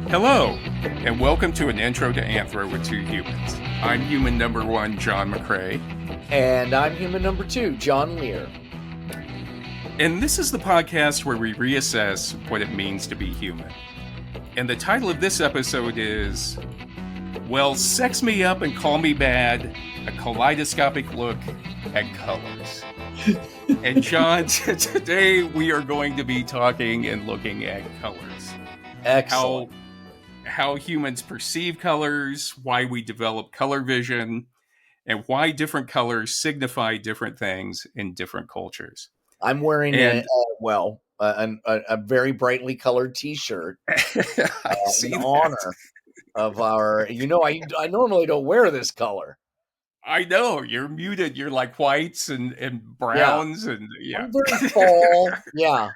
Hello, and welcome to an intro to Anthro with two humans. I'm human number one, John McCray. And I'm human number two, John Lehr. And this is the podcast where we reassess what it means to be human. And the title of this episode is, well, sex me up and call me bad, a kaleidoscopic look at colors. And John, today we are going to be talking and looking at colors. Excellent. How humans perceive colors, why we develop color vision, and why different colors signify different things in different cultures. I'm wearing a very brightly colored T-shirt in honor of our. I normally don't wear this color. I know you're muted. You're like whites and browns and I'm very fall. Yeah.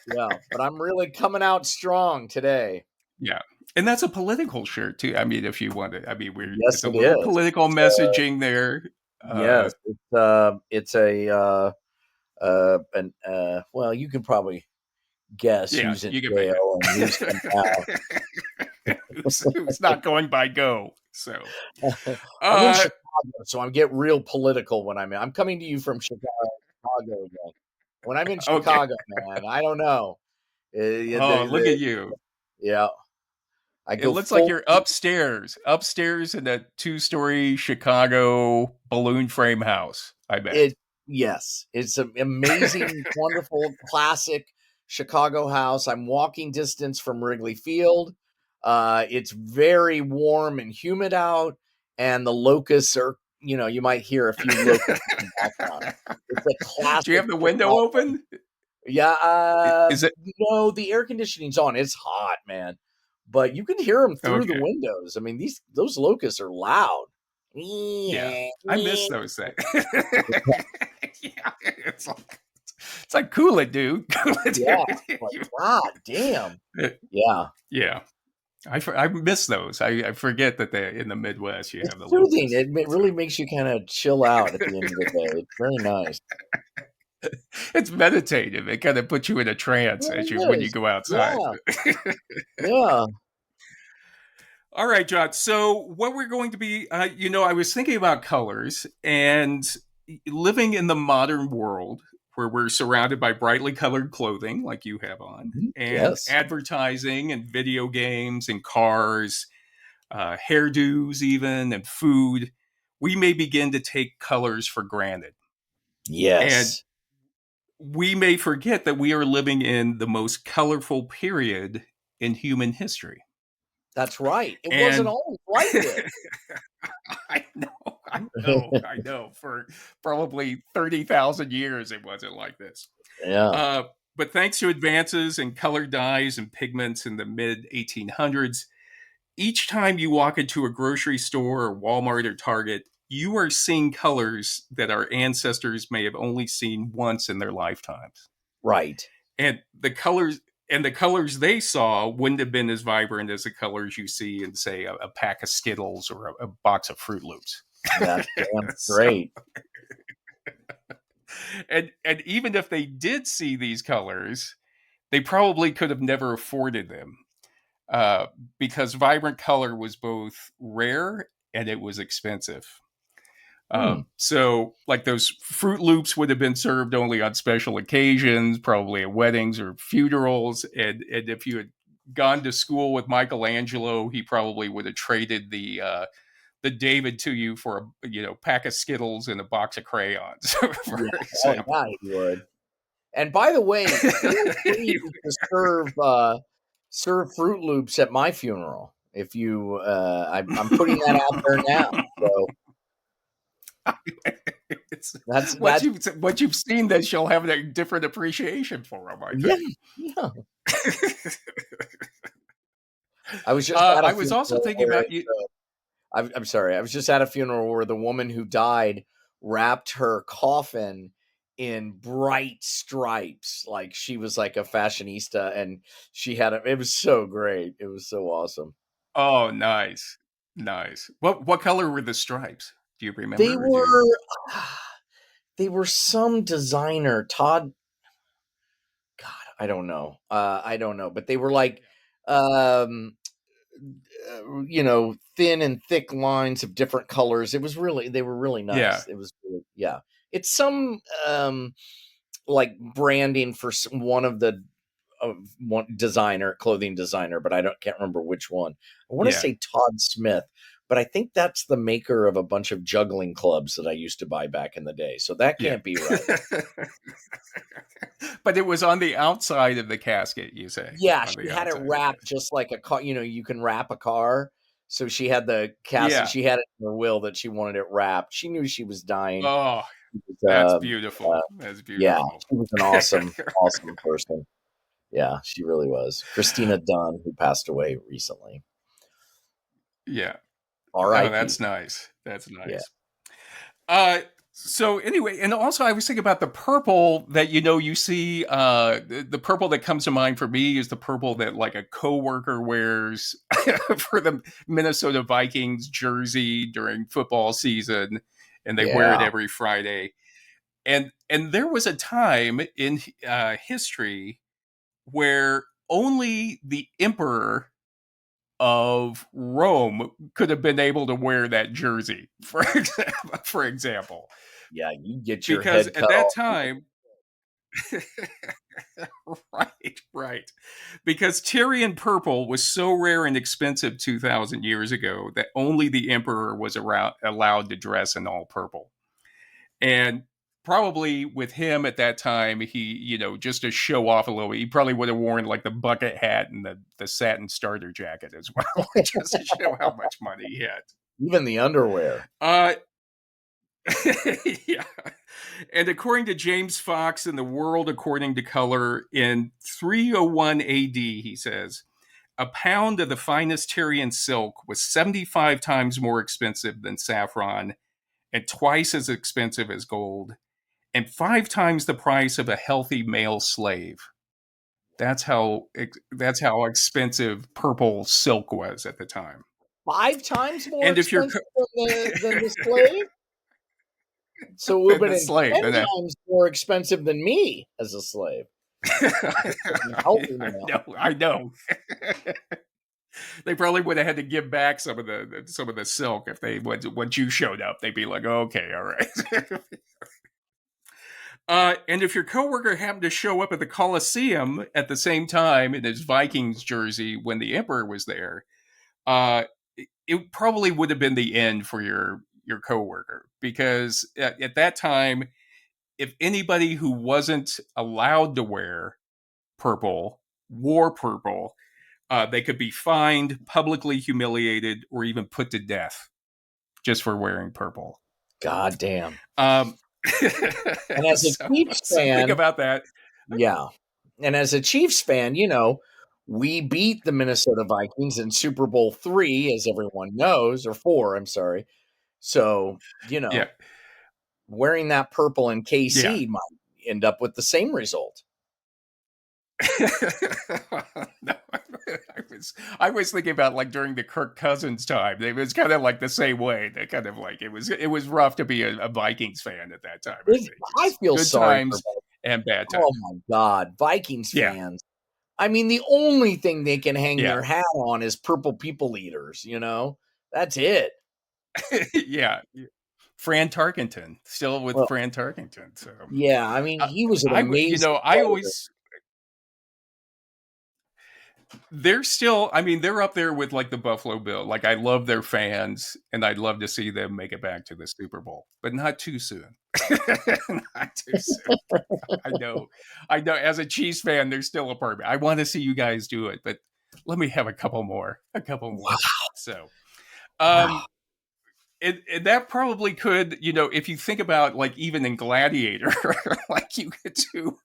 But I'm really coming out strong today. Yeah. And that's a political shirt too. I mean, if you want it, I mean, it's a little political messaging there. Yes, it's well, you can probably guess who's in jail and who's out. Who's not going by go. So I'm in Chicago, so I get real political when I'm coming to you from Chicago again. When I'm in Chicago, man, I don't know. Look at you. Yeah. It looks like you're upstairs in that 2-story Chicago balloon frame house, I bet. Yes. It's an amazing, wonderful, classic Chicago house. I'm walking distance from Wrigley Field. It's very warm and humid out, and the locusts are, you might hear a few locusts in the background. It's a classic. Do you have the window open? Yeah. Is it? The air conditioning's on. It's hot, man. But you can hear them through the windows. I mean, those locusts are loud. Yeah, I miss those things. Yeah, it's like cool it, dude. Cool it, yeah, like, God damn. Yeah. I miss those. I forget that they in the Midwest you have the soothing. It really makes you kind of chill out at the end of the day. It's very nice. It's meditative. It kind of puts you in a trance when you go outside. Yeah. All right, John. So what we're going to be, I was thinking about colors and living in the modern world where we're surrounded by brightly colored clothing like you have on, and advertising and video games and cars, hairdos even, and food. We may begin to take colors for granted. Yes. And we may forget that we are living in the most colorful period in human history. That's right. It wasn't always like this. I know. For probably 30,000 years, it wasn't like this. Yeah. But thanks to advances in colored dyes and pigments in the mid-1800s, each time you walk into a grocery store or Walmart or Target, you are seeing colors that our ancestors may have only seen once in their lifetimes. Right. And the colors they saw wouldn't have been as vibrant as the colors you see in, say, a pack of Skittles or a box of Fruit Loops. That's great. And even if they did see these colors, they probably could have never afforded them because vibrant color was both rare and it was expensive. So like those Fruit Loops would have been served only on special occasions, probably at weddings or funerals. And if you had gone to school with Michelangelo, he probably would have traded the David to you for a pack of Skittles and a box of crayons. Yeah, he would. And by the way, you to serve Fruit Loops at my funeral. If you, I'm putting that out there now. So. That's what you've seen that she'll have a different appreciation for them. I think. Yeah. I was just. I was also thinking about you. I'm sorry. I was just at a funeral where the woman who died wrapped her coffin in bright stripes, like she was like a fashionista, and she had it was so great. It was so awesome. Oh, nice. What color were the stripes? Do you remember? They were some designer, Todd. God, I don't know. But they were like um, thin and thick lines of different colors. They were really Yeah. nice. It was really, yeah. It's some like branding for one of the one clothing designer, but can't remember which one. I want to Yeah. say Todd Smith, but I think that's the maker of a bunch of juggling clubs that I used to buy back in the day. So that Yeah. can't be right. But it was on the outside of the casket, you say? Yeah, On she the had it outside of the wrapped casket. just like a car. You can wrap a car. So she had the casket. Yeah. She had it in her will that she wanted it wrapped. She knew she was dying. Oh, She was, that's beautiful. That's yeah, beautiful. she was an awesome, awesome person. Yeah, she really was. Christina Dunn, who passed away recently. Yeah. Oh, R.I.P. that's nice. That's Yeah. nice. So anyway, and also I was thinking about the purple that you see. The purple that comes to mind for me is the purple that like a coworker wears for the Minnesota Vikings jersey during football season, and they wear it Yeah. every Friday. And there was a time in history where only the emperor of Rome could have been able to wear that jersey, for example. Yeah, you get your Because head at cut that off. time, right, right. Because Tyrian purple was so rare and expensive 2,000 years ago that only the emperor was allowed to dress in all purple. And probably with him at that time, just to show off a little bit, he probably would have worn like the bucket hat and the satin starter jacket as well, just to show how much money he had. Even the underwear. Uh, yeah. And according to James Fox in The World According to Color, in 301 AD, he says, a pound of the finest Tyrian silk was 75 times more expensive than saffron and twice as expensive as gold and 5 times the price of a healthy male slave. That's how expensive purple silk was at the time. 5 times more And if you're expensive than the slave? So it would have the been slave, 10 then times more expensive than me as a slave. Healthy now. I know. They probably would have had to give back some of the silk if they once you showed up. They'd be like, okay, all right. And if your coworker happened to show up at the Coliseum at the same time in his Vikings jersey when the Emperor was there, uh, it probably would have been the end for your coworker, because at that time, if anybody who wasn't allowed to wear purple wore purple, they could be fined, publicly humiliated, or even put to death just for wearing purple. God damn. Um, And as a so, Chiefs so think fan, about that. yeah. And as a Chiefs fan, we beat the Minnesota Vikings in Super Bowl 3, as everyone knows, or 4, I'm sorry. So, Yeah, wearing that purple in yeah. KC might end up with the same result. No, I was thinking about like during the Kirk Cousins time. It was kind of like the same way. They kind of like it was rough to be a Vikings fan at that time. I think it I was feel good sorry for times and bad Oh times. my God, Vikings Yeah, fans. I mean, the only thing they can hang yeah, their hat on is purple people eaters. That's it. yeah. Fran Tarkenton, still with Well, Fran Tarkenton. So yeah, I mean, uh, he was an I amazing I player. always they're still, I mean, they're up there with like the Buffalo Bill. Like, I love their fans and I'd love to see them make it back to the Super Bowl, but not too soon. Not too soon. I know as a Chiefs fan, there's still a part of me. I want to see you guys do it, but let me have a couple more. So Wow. um and that probably could, if you think about like even in Gladiator, like you could do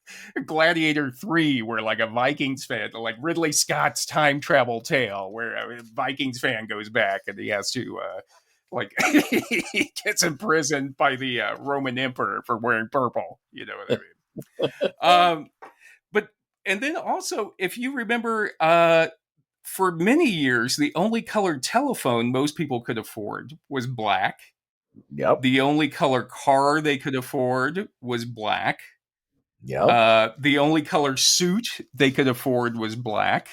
Gladiator 3, where like a Vikings fan, like Ridley Scott's time travel tale, where a Vikings fan goes back and he has to, like, he gets imprisoned by the Roman emperor for wearing purple. You know what I mean? But, and then also, if you remember, for many years, the only colored telephone most people could afford was black. Yep. The only color car they could afford was black. Yep. The only color suit they could afford was black.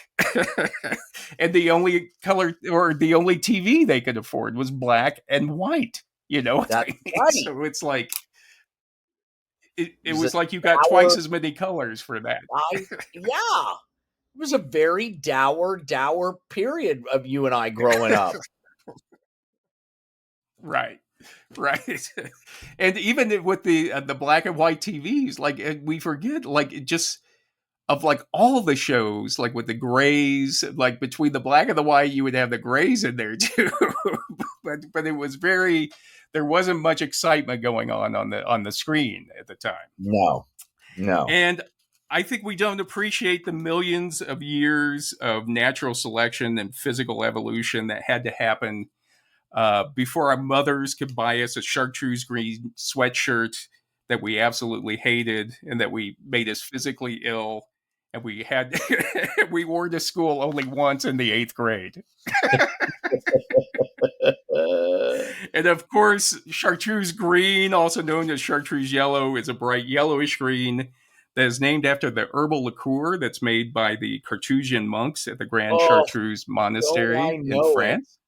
And the only color or the only TV they could afford was black and white. You know what That's I mean? right. So it's like, It it was a was like you got twice dour, as many colors for that. yeah. It was a very dour period of you and I growing up. Right. Right. And even with the black and white TVs, like we forget, like it just of like all the shows, like with the grays, like between the black and the white, you would have the grays in there too. But it was very, there wasn't much excitement going on the screen at the time. No, no. And I think we don't appreciate the millions of years of natural selection and physical evolution that had to happen before our mothers could buy us a chartreuse green sweatshirt that we absolutely hated and that we made us physically ill. And we had, we wore to school only once in the 8th grade. And of course, chartreuse green, also known as chartreuse yellow, is a bright yellowish green that is named after the herbal liqueur that's made by the Carthusian monks at the Grand Oh, Chartreuse don't I Monastery in know it? France.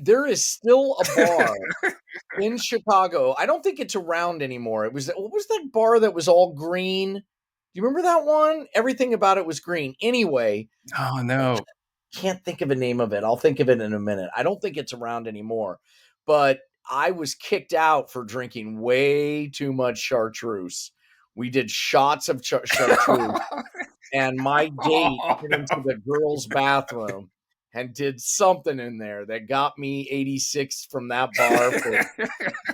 There is still a bar in Chicago. I don't think it's around anymore. What was that bar that was all green? Do you remember that one? Everything about it was green. Anyway, Oh, no. can't think of a name of it. I'll think of it in a minute. I don't think it's around anymore. But I was kicked out for drinking way too much chartreuse. We did shots of chartreuse, and my date Oh, went into no. the girls' bathroom and did something in there that got me 86 from that bar for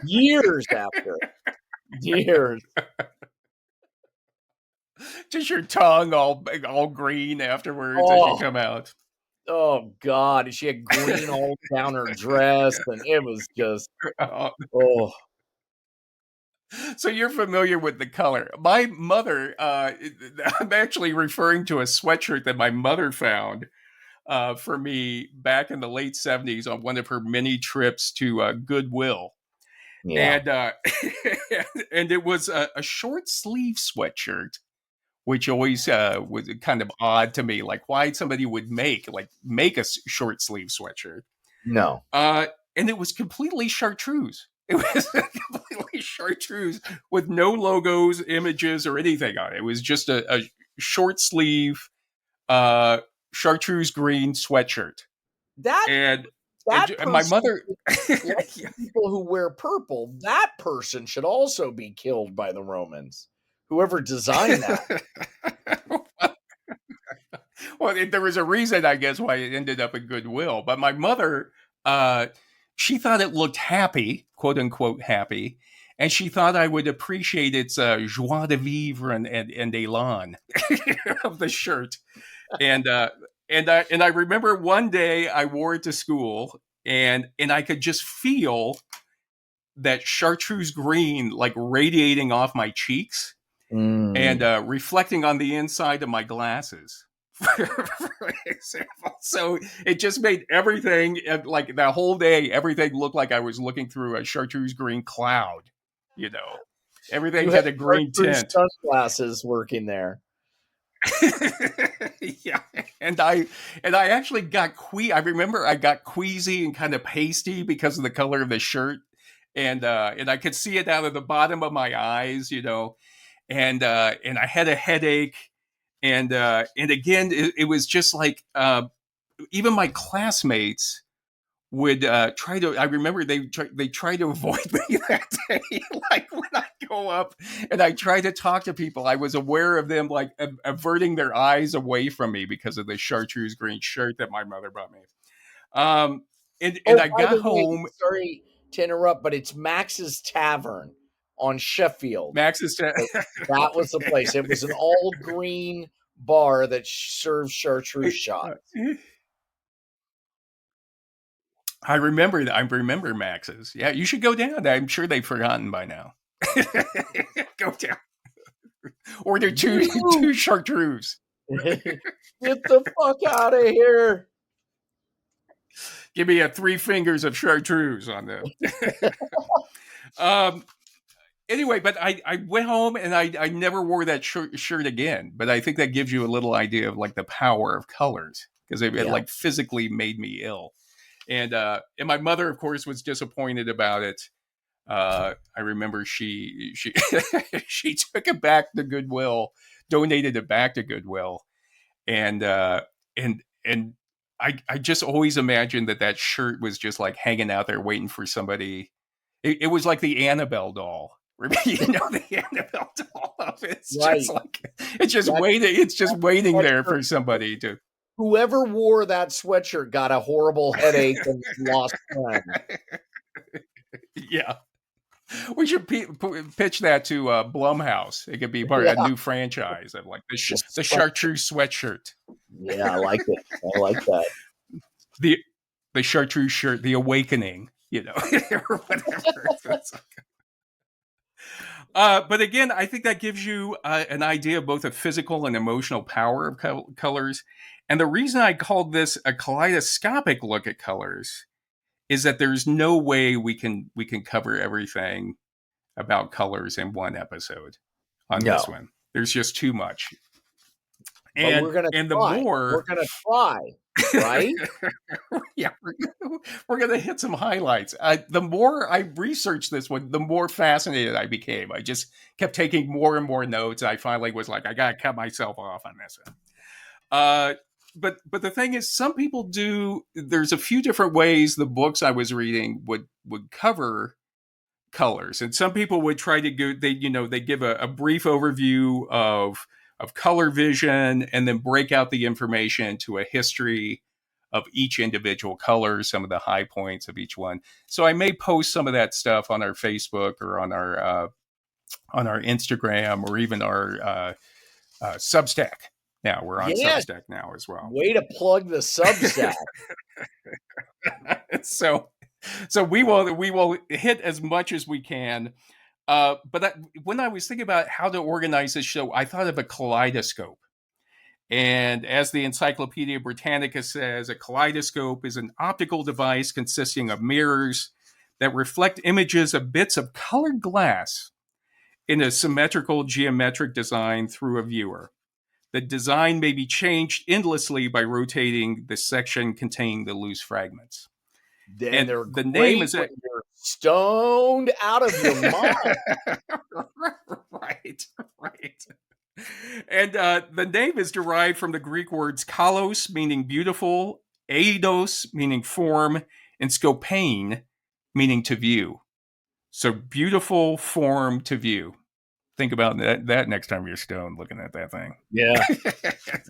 years after. Years. Just your tongue all green afterwards as you Oh, come out. oh God. She had green all down her dress, and it was just, Oh, oh, so you're familiar with the color. My mother, I'm actually referring to a sweatshirt that my mother found for me back in the late 70s on one of her many trips to Goodwill. yeah. And and it was a short sleeve sweatshirt, which always was kind of odd to me, like why somebody would make a short sleeve sweatshirt. No. Uh, and it was completely chartreuse. It was completely chartreuse with no logos, images, or anything on it. It was just a short sleeve uh, chartreuse green sweatshirt. That And, that and my person, mother, like the people who wear purple, that person should also be killed by the Romans. Whoever designed that. well, there was a reason, I guess, why it ended up at Goodwill. But my mother, uh, she thought it looked happy, quote unquote happy, and she thought I would appreciate its joie de vivre and élan of the shirt. And I remember one day I wore it to school, and I could just feel that chartreuse green like radiating off my cheeks and Mm. reflecting on the inside of my glasses. For example, so it just made everything like that whole day. Everything looked like I was looking through a chartreuse green cloud. You know, everything You had had a green chartreuse tint. sunglasses working there. Yeah, and I actually got I remember I got queasy and kind of pasty because of the color of the shirt, and I could see it out of the bottom of my eyes. You know, and I had a headache, and again, it was just like even my classmates would try to. I remember they tried to avoid me that day. Like when I go up and I try to talk to people, I was aware of them like averting their eyes away from me because of the chartreuse green shirt that my mother bought me. Um, and Oh, I by got the way, home. sorry to interrupt, but it's Max's Tavern on Sheffield. Max is That was the place. It was an all green bar that served chartreuse shots. I remember that. I remember Max's. Yeah, you should go down. I'm sure they've forgotten by now. Go down. Order two You chartreuse. get the fuck out of here. Give me a 3 fingers of chartreuse on them. um, anyway, but I went home and I never wore that shirt again. But I think that gives you a little idea of like the power of colors, because it Yeah. like physically made me ill. And my mother, of course, was disappointed about it. I remember she she took it back to Goodwill, donated it back to Goodwill, and and I just always imagined that shirt was just like hanging out there waiting for somebody. It was like the Annabelle doll. You know the Annabelle doll. It's just Right. like it's just That waiting. It's just waiting there sweatshirt, for somebody to. whoever wore that sweatshirt got a horrible headache and lost friends. Yeah, we should pitch that to Blumhouse. It could be part of a Yeah. new franchise of like The the sweat chartreuse sweatshirt, Yeah, I like it. I like that. the the chartreuse shirt, the awakening. You know, or whatever. But again, I think that gives you an idea of both the physical and emotional power of colors. And the reason I called this a kaleidoscopic look at colors is that there's no way we can cover everything about colors in one episode on this No, one. There's just too much. but And we're gonna and the try. We're more gonna try, right? yeah, we're gonna hit some highlights. The more I researched this one, the more fascinated I became. I just kept taking more and more notes. I finally was like, I gotta cut myself off on this one. Uh, but the thing is, some people do. There's a few different ways the books I was reading would cover colors, and some people would try to go. They give a brief overview of color vision, and then break out the information to a history of each individual color, some of the high points of each one. So I may post some of that stuff on our Facebook or on our Instagram or even our Substack. Now we're on Yeah. Substack now as well. Way to plug the Substack. so we will hit as much as we can. But when I was thinking about how to organize this show, I thought of a kaleidoscope. And as the Encyclopaedia Britannica says, a kaleidoscope is an optical device consisting of mirrors that reflect images of bits of colored glass in a symmetrical geometric design through a viewer. The design may be changed endlessly by rotating the section containing the loose fragments. Then And they're the name great is when you're stoned out of your mind. right, right. And the name is derived from the Greek words kalos, meaning beautiful, eidos, meaning form, and scopain, meaning to view. So beautiful form to view. Think about that next time you're stoned looking at that thing. Yeah.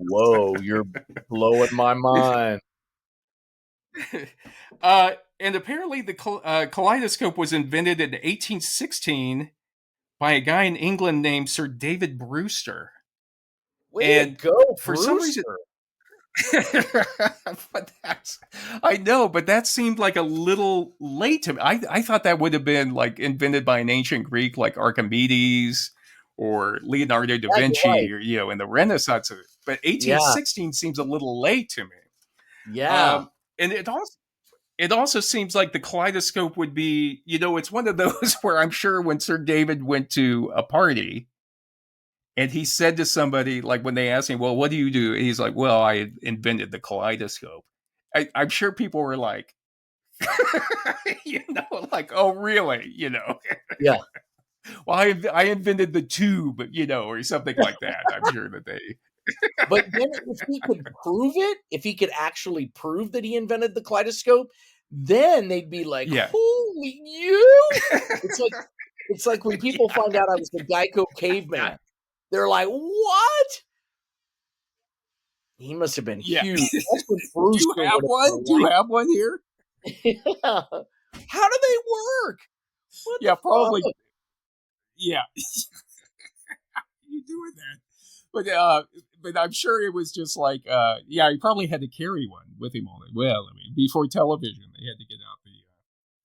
Whoa, you're blowing my mind. And apparently the kaleidoscope was invented in 1816 by a guy in England named Sir David Brewster. Way to go, for some reason, Brewster. but I know, but that seemed like a little late to me. I thought that would have been like invented by an ancient Greek like Archimedes or Leonardo da Yeah, you're Vinci, right. or in the Renaissance. But Yeah, 1816 seems a little late to me. yeah. And it also seems like the kaleidoscope would be, it's one of those where I'm sure when Sir David went to a party and he said to somebody, like when they asked him, well, what do you do? And he's like, well, I invented the kaleidoscope. I'm sure people were like, like, oh, really? Yeah. Well, I invented the tube, or something like that. I'm sure that they. But then if he could prove it, if he could actually prove that he invented the kaleidoscope, then they'd be like, Yeah. holy you. It's like when people Yeah. find out I was the Geico caveman. They're like, what? He must have been Yeah. huge. That's when Do you Brewster have would have one? Do you have one here? yeah. How do they work? What Yeah, the probably. fuck? Yeah. You doing that? But I'm sure it was just like, he probably had to carry one with him all day. Well, I mean, before television, they had to get out the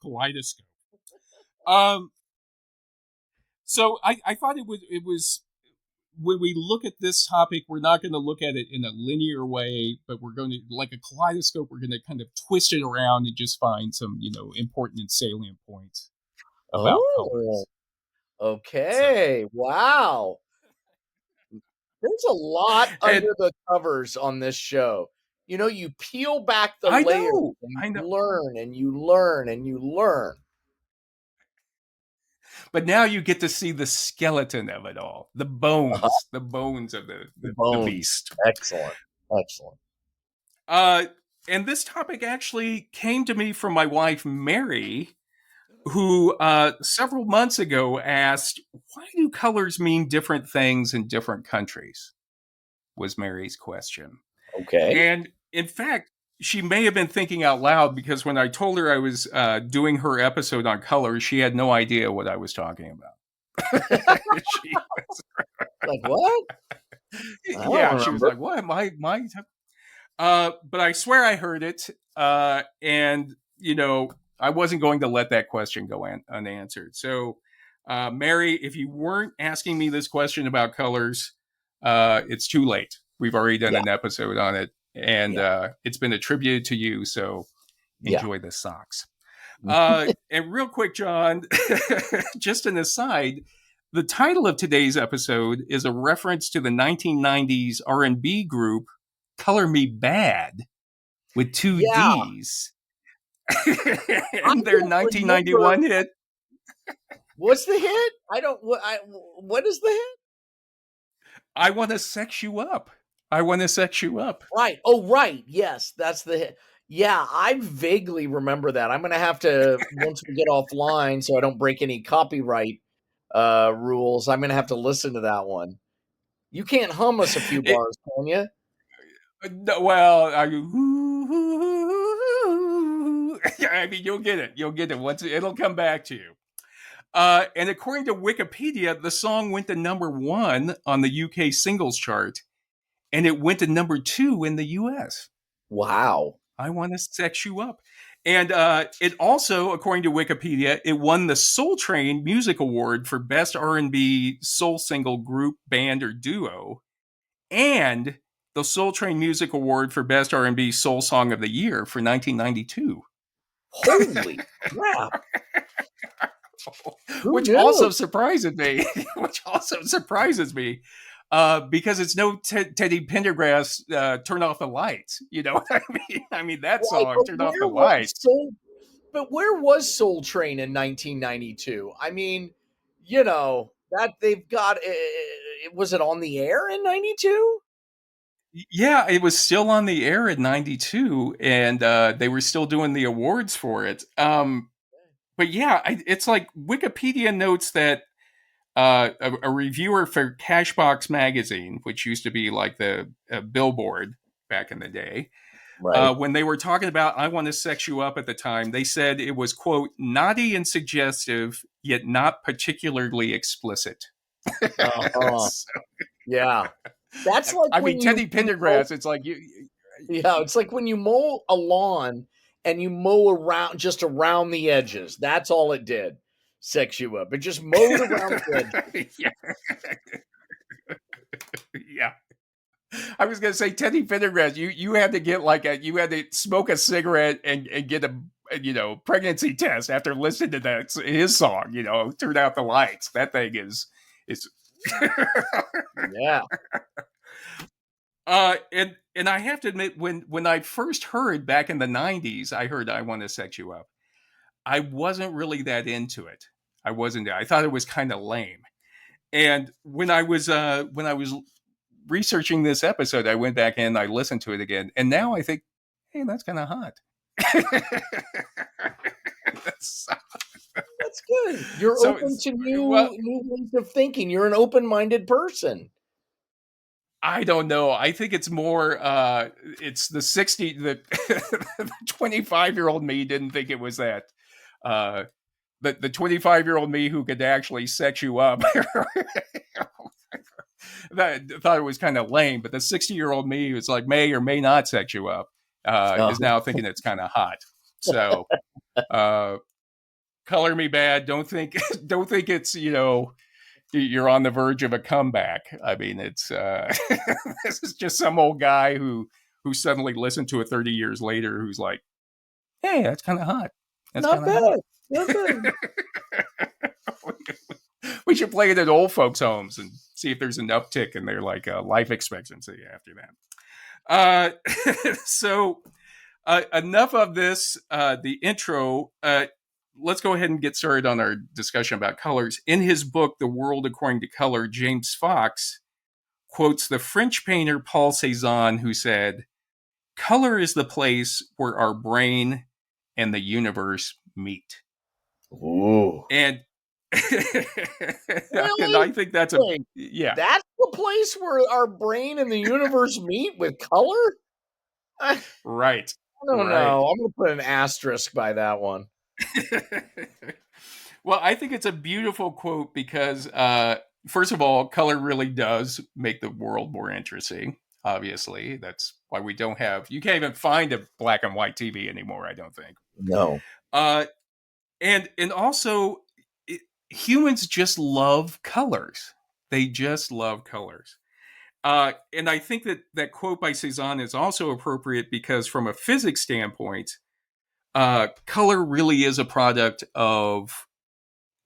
kaleidoscope. So I thought it was when we look at this topic, we're not going to look at it in a linear way, but we're going to, like a kaleidoscope, we're going to kind of twist it around and just find some, important and salient points about colors. So, Okay. Wow. There's a lot and under the covers on this show. You know, you peel back the I layers know, and I know. you learn and you learn and you learn. But now you get to see the skeleton of it all, Uh-huh. the bones of The the bones. beast. Excellent. Excellent. Uh, and this topic actually came to me from my wife, Mary, who several months ago asked, "Why do colors mean different things in different countries?" was Mary's question. Okay. And in fact, she may have been thinking out loud because when I told her I was doing her episode on colors, she had no idea what I was talking about. she, Like, what? I don't yeah, she was remember. like, "What? My but I swear I heard it. And, I wasn't going to let that question go unanswered. So, Mary, if you weren't asking me this question about colors, it's too late. We've already done Yeah. an episode on it, and Yeah. it's been attributed to you. So, Yeah. enjoy the socks. And real quick, John, just an aside, the title of today's episode is a reference to the 1990s R&B group Color Me Bad with two Yeah. D's. I And their don't remember. 1991 hit, What's the hit? What is the hit? I Want to Sex You Up. I Want to Sex You Up. Right. Oh, right. Yes, that's the hit. Yeah, I vaguely remember that. I'm gonna have to, once we get offline so I don't break any copyright rules, I'm gonna have to listen to that one. You can't hum us a few It, bars, can you? no, well, I mean, you'll get it. You'll get it. It'll come back to you. And according to Wikipedia, the song went to number one on the UK singles chart, and it went to number two in the US. Wow. I Want to Sex You Up. And it also, according to Wikipedia, it won the Soul Train Music Award for Best R&B Soul Single Group, Band, or Duo, and the Soul Train Music Award for Best R&B Soul Song of the Year for 1992. Holy crap. Who Which knew? also surprises me. Which also surprises me. Because it's no Teddy Pendergrass, Turn Off the Lights. You know what I mean? I mean, that Right, song, Turn Off the Lights. But where was Soul Train in 1992? I mean, you know, that they've got was it on the air in 92? Yeah, it was still on the air in 92, and they were still doing the awards for it. But yeah, it's like Wikipedia notes that a reviewer for Cashbox magazine, which used to be like the Billboard back in the day, Right. when they were talking about I Want to Sex You Up at the time, they said it was, quote, naughty and suggestive, yet not particularly explicit. Uh-huh. So, Yeah. That's like I mean, when Teddy you mow, Pendergrass, it's like you. yeah, it's like when you mow a lawn and you mow around just around the edges. That's all it did. Sex you up. It just mowed around the edges. Yeah. Yeah. I was gonna say Teddy Pendergrass, you had to get you had to smoke a cigarette and get a pregnancy test after listening to his song, Turn Out the Lights. That thing is Yeah. and I have to admit, when I first heard back in the 90s, I heard I Want to Sex You Up. I wasn't really that into it. I wasn't. I thought it was kind of lame. And when I was researching this episode, I went back and I listened to it again, and now I think, hey, that's kind of hot. That's, That's good. You're so, open to well, new ways of thinking. You're an open-minded person. I don't know. I think it's more. It's the 25-year-old me didn't think it was that. The 25-year-old me who could actually sex you up. That thought it was kind of lame, but the 60-year-old me who's like may or may not sex you up is Oh. now thinking it's kind of hot. So, color me bad. Don't think don't think it's you're on the verge of a comeback. I mean, it's this is just some old guy who suddenly listened to it 30 years later who's like, hey, that's kind of hot. That's Not kind of hot. bad. Not bad. We should play it at old folks' homes and see if there's an uptick in their like life expectancy after that. So enough of this. The intro. Let's go ahead and get started on our discussion about colors. In his book, The World According to Color, James Fox quotes the French painter Paul Cézanne, who said, "Color is the place where our brain and the universe meet." Ooh. And and Really? I think that's Wait, yeah, that's the place where our brain and the universe meet with color? I right, don't right. know. I'm gonna put an asterisk by that one. Well, I think it's a beautiful quote because, first of all, color really does make the world more interesting. Obviously, that's why we don't have. You can't even find a black and white TV anymore. I don't think. No. Uh, and also, humans just love colors. They just love colors. And I think that that quote by Cezanne is also appropriate because, from a physics standpoint, color really is a product of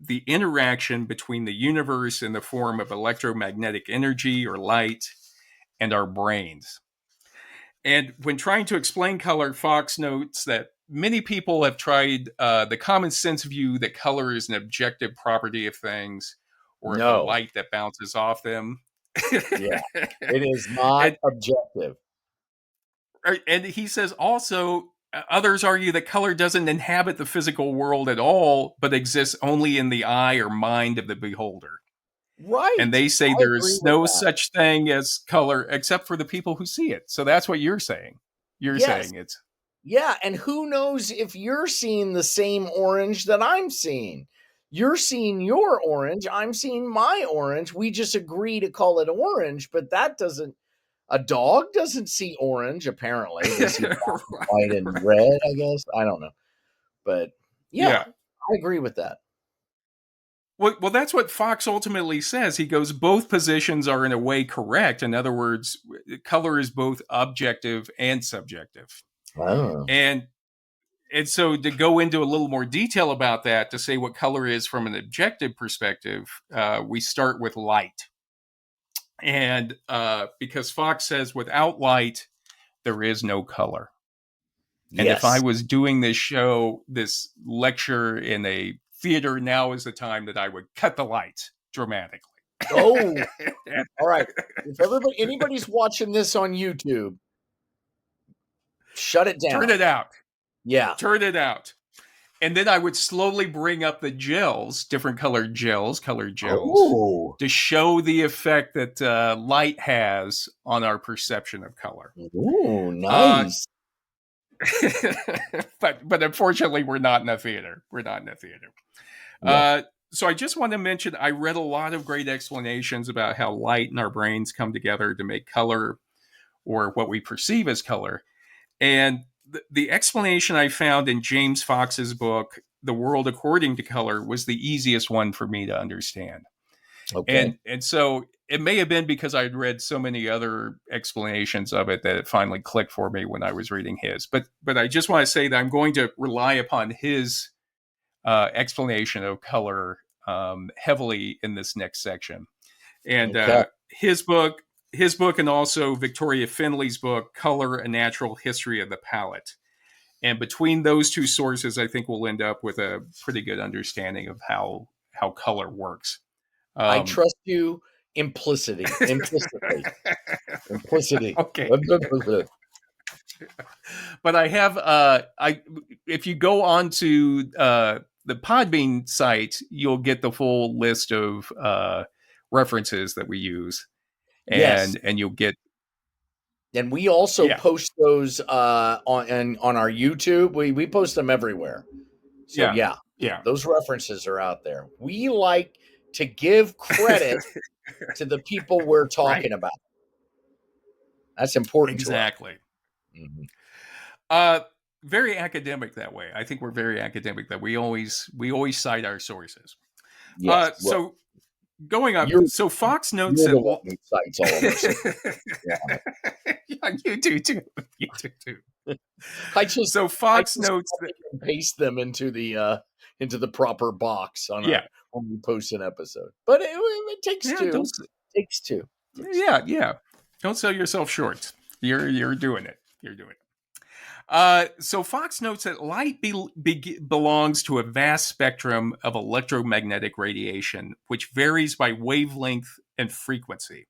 the interaction between the universe in the form of electromagnetic energy or light and our brains. And when trying to explain color, Fox notes that many people have tried the common sense view that color is an objective property of things or of the No. light that bounces off them. Yeah. It is not and, objective. and he says also, others argue that color doesn't inhabit the physical world at all, but exists only in the eye or mind of the beholder. And Right. they say I there agree is with no that. such thing as color except for the people who see it. So that's what you're saying. You're Yes. saying it's Yeah, and who knows if you're seeing the same orange that I'm seeing. You're seeing your orange, I'm seeing my orange. We just agree to call it orange, but that doesn't a dog doesn't see orange apparently. They see black and white and red, I guess. I don't know. But yeah, yeah. I agree with that. Well, that's what Fox ultimately says. He goes, both positions are in a way correct. In other words, color is both objective and subjective. Oh. And so to go into a little more detail about that, to say what color is from an objective perspective, we start with light. And because Fox says without light, there is no color. And if I Yes. was doing this show, this lecture in a theater, now is the time that I would cut the lights dramatically. Oh, all right. If anybody's watching this on YouTube, shut it Turn down. it out. Yeah. Turn it out. And then I would slowly bring up the gels, different colored gels, Oh. to show the effect that light has on our perception of color. Ooh, Uh, nice. but unfortunately, we're not in a theater. We're not in a theater. Yeah. So I just want to mention, I read a lot of great explanations about how light and our brains come together to make color, or what we perceive as color. And the explanation I found in James Fox's book, The World According to Color, was the easiest one for me to understand. Okay. And so it may have been because I'd read so many other explanations of it that it finally clicked for me when I was reading his. But I just want to say that I'm going to rely upon his explanation of color heavily in this next section. And Okay. his book, and also Victoria Finlay's book, Color: A Natural History of the Palette. And between those two sources, I think we'll end up with a pretty good understanding of how color works. I Um, trust you implicitly. Implicity. okay, but I have if you go on to the Podbean site, you'll get the full list of references that we use, Yes. and you'll get And we also yeah, post those on our YouTube. We post them everywhere. So yeah, yeah, yeah, those references are out there. We like to give credit to the people we're right, talking about. That's important to us. exactly. Mhm. Uh, very academic that way. I think we're very academic that we always cite our sources. Yes. Well, So going up, you're so Fox notes you're the that one who cites all of our sources. Yeah. yeah, you do too. You do too. I just So I Fox just notes that copy and paste them into the proper box on yeah, when we post an episode. But it takes two. It takes two. Yeah. Don't sell yourself short. You're doing it. You're doing it. So Fox notes that light belongs to a vast spectrum of electromagnetic radiation, which varies by wavelength and frequency.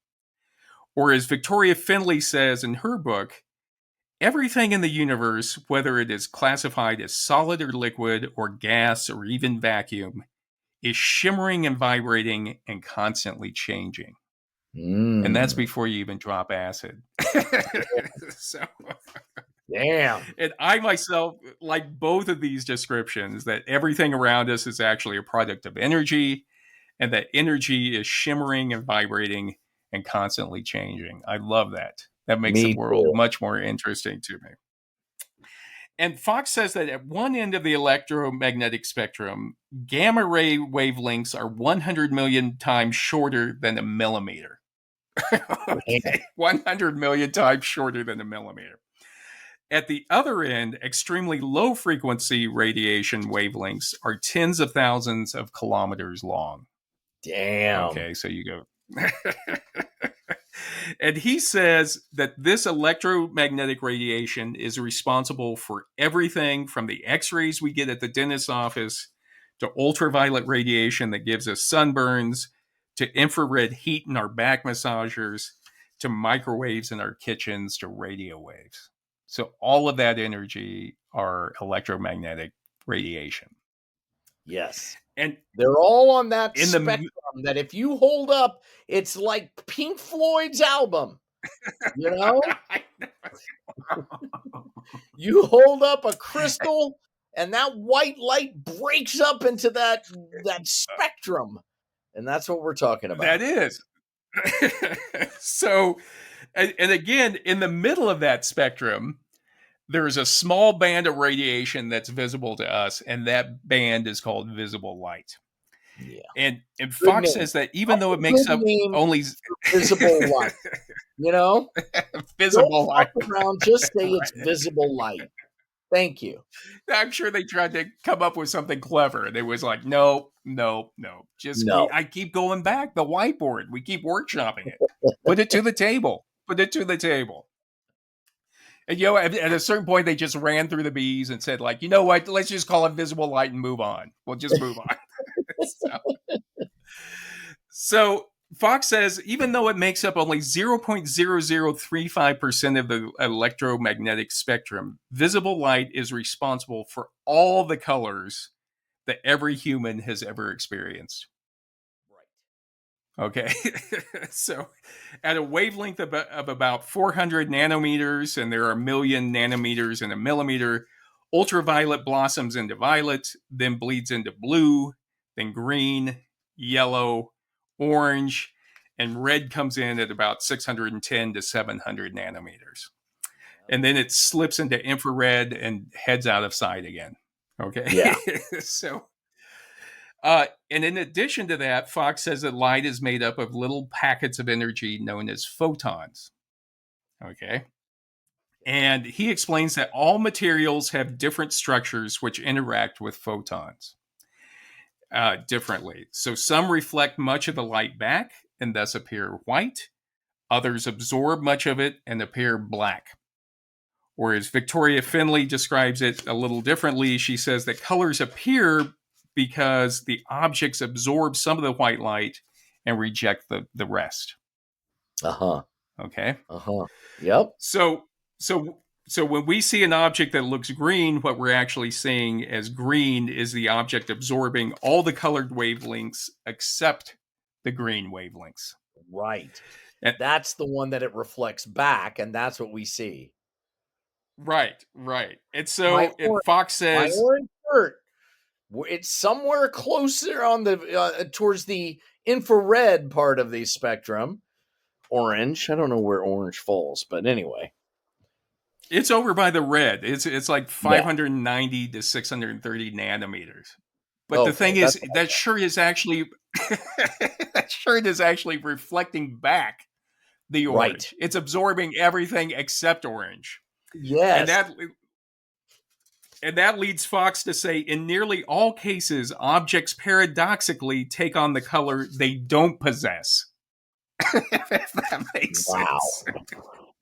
Or as Victoria Finlay says in her book, everything in the universe, whether it is classified as solid or liquid or gas or even vacuum, is shimmering and vibrating and constantly changing. And that's before you even drop acid. So, damn. And I myself like both of these descriptions, that everything around us is actually a product of energy, and that energy is shimmering and vibrating and constantly changing. I love that. That makes the world much more interesting to me. And Fox says that at one end of the electromagnetic spectrum, gamma ray wavelengths are 100 million times shorter than a millimeter. Okay. 100 million times shorter than a millimeter. At the other end, extremely low frequency radiation wavelengths are tens of thousands of kilometers long. Damn. Okay, so you go. And he says that this electromagnetic radiation is responsible for everything from the x-rays we get at the dentist's office to ultraviolet radiation that gives us sunburns to infrared heat in our back massagers to microwaves in our kitchens to radio waves. So all of that energy are electromagnetic radiation. Yes. And they're all on that spectrum that if you hold up, it's like Pink Floyd's album. You know? You hold up a crystal and that white light breaks up into that spectrum. And that's what we're talking about. That is. So, and again, in the middle of that spectrum, there's a small band of radiation that's visible to us, and that band is called visible light. Yeah. And Fox says that even though it makes up only visible light, you know, visible light around, just say it's visible light. Thank you. I'm sure they tried to come up with something clever, and it was like, no. Just no. I keep going back the whiteboard. We keep workshopping it. Put it to the table. And, at a certain point, they just ran through the B's and said, like, you know what? Let's just call it visible light and move on. We'll just move on. So Fox says, even though it makes up only 0.0035% of the electromagnetic spectrum, visible light is responsible for all the colors that every human has ever experienced. Okay, so at a wavelength of about 400 nanometers, and there are a million nanometers in a millimeter, ultraviolet blossoms into violet, then bleeds into blue, then green, yellow, orange, and red comes in at about 610 to 700 nanometers. And then it slips into infrared and heads out of sight again. Okay, yeah. So... and in addition to that, Fox says that light is made up of little packets of energy known as photons. Okay. And he explains that all materials have different structures which interact with photons differently. So some reflect much of the light back and thus appear white. Others absorb much of it and appear black. Or as Victoria Finlay describes it a little differently, she says that colors appear because the objects absorb some of the white light and reject the rest. Okay. Yep. So when we see an object that looks green, what we're actually seeing as green is the object absorbing all the colored wavelengths except the green wavelengths. Right. And that's the one that it reflects back, and that's what we see. Right. And so Fox says, my orange shirt, it's somewhere closer on the towards the infrared part of the spectrum. Orange. I don't know where orange falls, but anyway. It's over by the red. It's like 590 to 630 nanometers. But the thing is, that shirt is actually reflecting back the orange. Right. It's absorbing everything except orange. Yes. And And that leads Fox to say, in nearly all cases, objects paradoxically take on the color they don't possess. If that makes Wow. sense.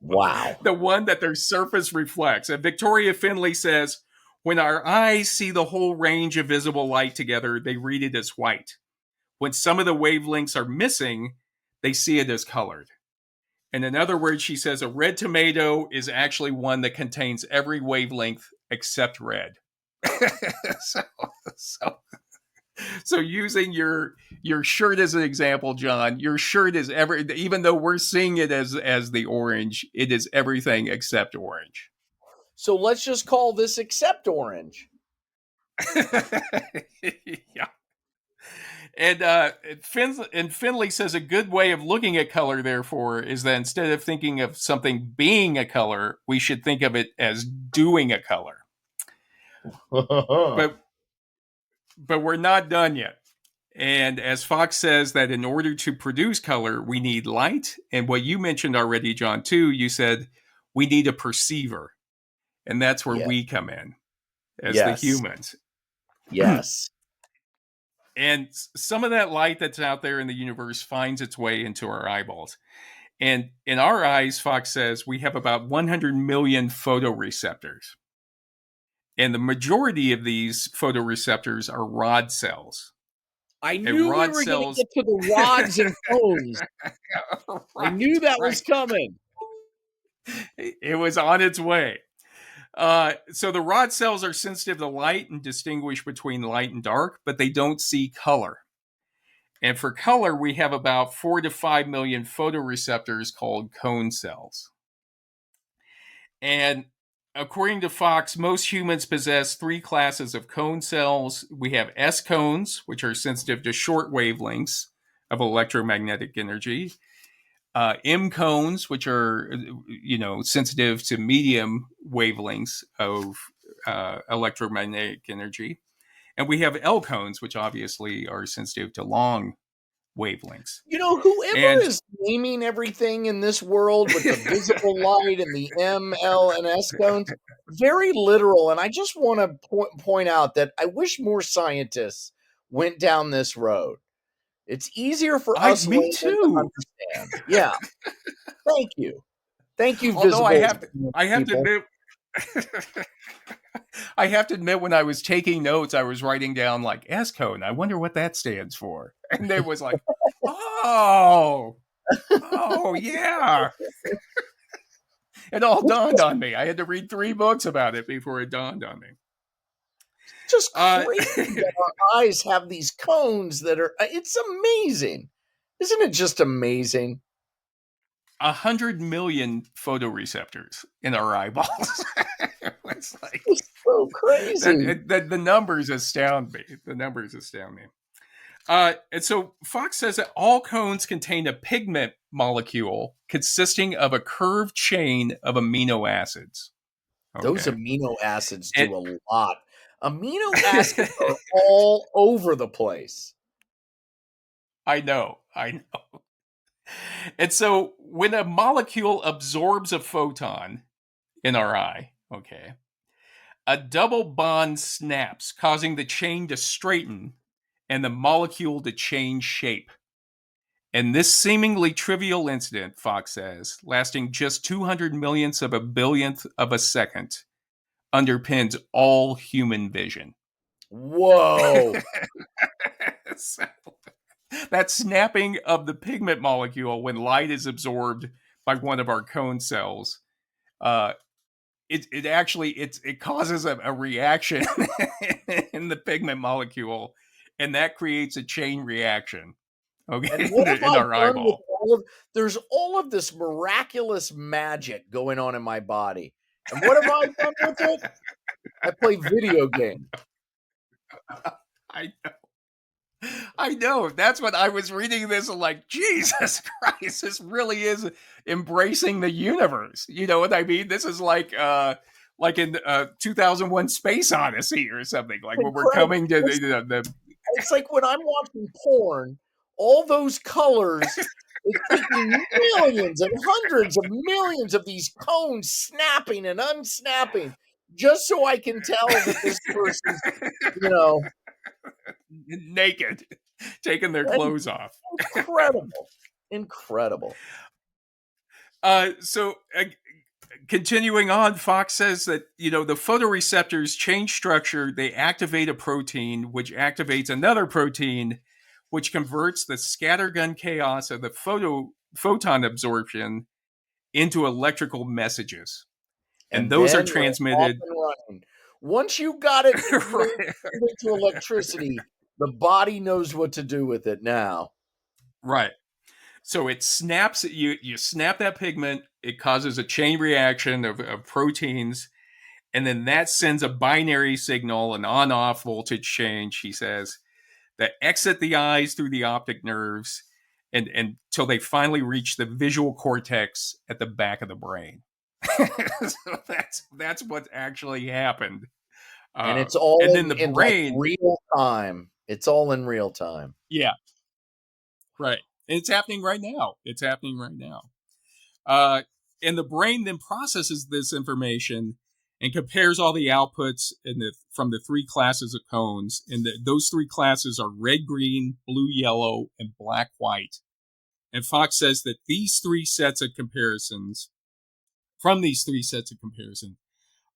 Wow. The one that their surface reflects. And Victoria Finlay says, when our eyes see the whole range of visible light together, they read it as white. When some of the wavelengths are missing, they see it as colored. And in other words, she says a red tomato is actually one that contains every wavelength except red. so, so, so using your shirt as an example, John, your shirt is even though we're seeing it as the orange, it is everything except orange. So let's just call this except orange. Yeah. And Finlay says a good way of looking at color, therefore, is that instead of thinking of something being a color, we should think of it as doing a color. but we're not done yet. And as Fox says, that in order to produce color, we need light. And what you mentioned already, John, too, you said we need a perceiver. And that's where we come in as the humans. Yes. And some of that light that's out there in the universe finds its way into our eyeballs. And in our eyes, Fox says, we have about 100 million photoreceptors. And the majority of these photoreceptors are rod cells. I knew we were going to get to the rods and cones. I knew that was coming. It was on its way. So the rod cells are sensitive to light and distinguish between light and dark, but they don't see color. And for color, we have about 4 to 5 million photoreceptors called cone cells. And according to Fox, most humans possess 3 classes of cone cells. We have S cones, which are sensitive to short wavelengths of electromagnetic energy. M cones, which are, sensitive to medium wavelengths of electromagnetic energy. And we have L cones, which obviously are sensitive to long wavelengths. Whoever is naming everything in this world with the visible light and the M, L, and S cones, very literal. And I just want to point out that I wish more scientists went down this road. It's easier for us to understand. Yeah. Thank you. Thank you, Although I have to admit, I have to admit, when I was taking notes, I was writing down like S cone. I wonder what that stands for. And it was like, oh yeah. It all dawned on me. I had to read 3 books about it before it dawned on me. Just crazy that our eyes have these cones that are, it's amazing. Isn't it just amazing? 100 million photoreceptors in our eyeballs. It's so crazy. The numbers astound me. And so Fox says that all cones contain a pigment molecule consisting of a curved chain of amino acids. Okay. Those amino acids do a lot. Amino acids are all over the place. I know. And so when a molecule absorbs a photon in our eye, a double bond snaps, causing the chain to straighten and the molecule to change shape. And this seemingly trivial incident, Fox says, lasting just 200 millionths of a billionth of a second, underpins all human vision. Whoa. So, that snapping of the pigment molecule when light is absorbed by one of our cone cells, it causes a reaction in the pigment molecule, and that creates a chain reaction. Okay, in our eyeball. There's all of this miraculous magic going on in my body. And what have I done with it? I play video games. I know. That's what I was reading this and like, Jesus Christ, this really is embracing the universe. You know what I mean? This is like in 2001 Space Odyssey or something. Like when we're coming to the It's like when I'm watching porn, all those colors, it's taking millions and hundreds of millions of these cones snapping and unsnapping. just so I can tell that this person's, you know, Naked, taking their clothes off. incredible. Incredible. So continuing on, Fox says that, the photoreceptors change structure. They activate a protein, which activates another protein, which converts the scattergun chaos of the photon absorption into electrical messages. And And those are then you're off transmitted. and running. Once you got it Right. into electricity, the body knows what to do with it now. Right. So it snaps, you snap that pigment, it causes a chain reaction of proteins, and then that sends a binary signal, an on-off voltage change, he says, that exit the eyes through the optic nerves and until they finally reach the visual cortex at the back of the brain. So that's what actually happened. And it's And all then the in like brain, real time. It's all in real time. yeah, right. And it's happening right now. It's happening right now. Uh, and the brain then processes this information and compares all the outputs from the three classes of cones. And those three classes are red, green, blue, yellow, and black, white. And Fox says that from these three sets of comparison,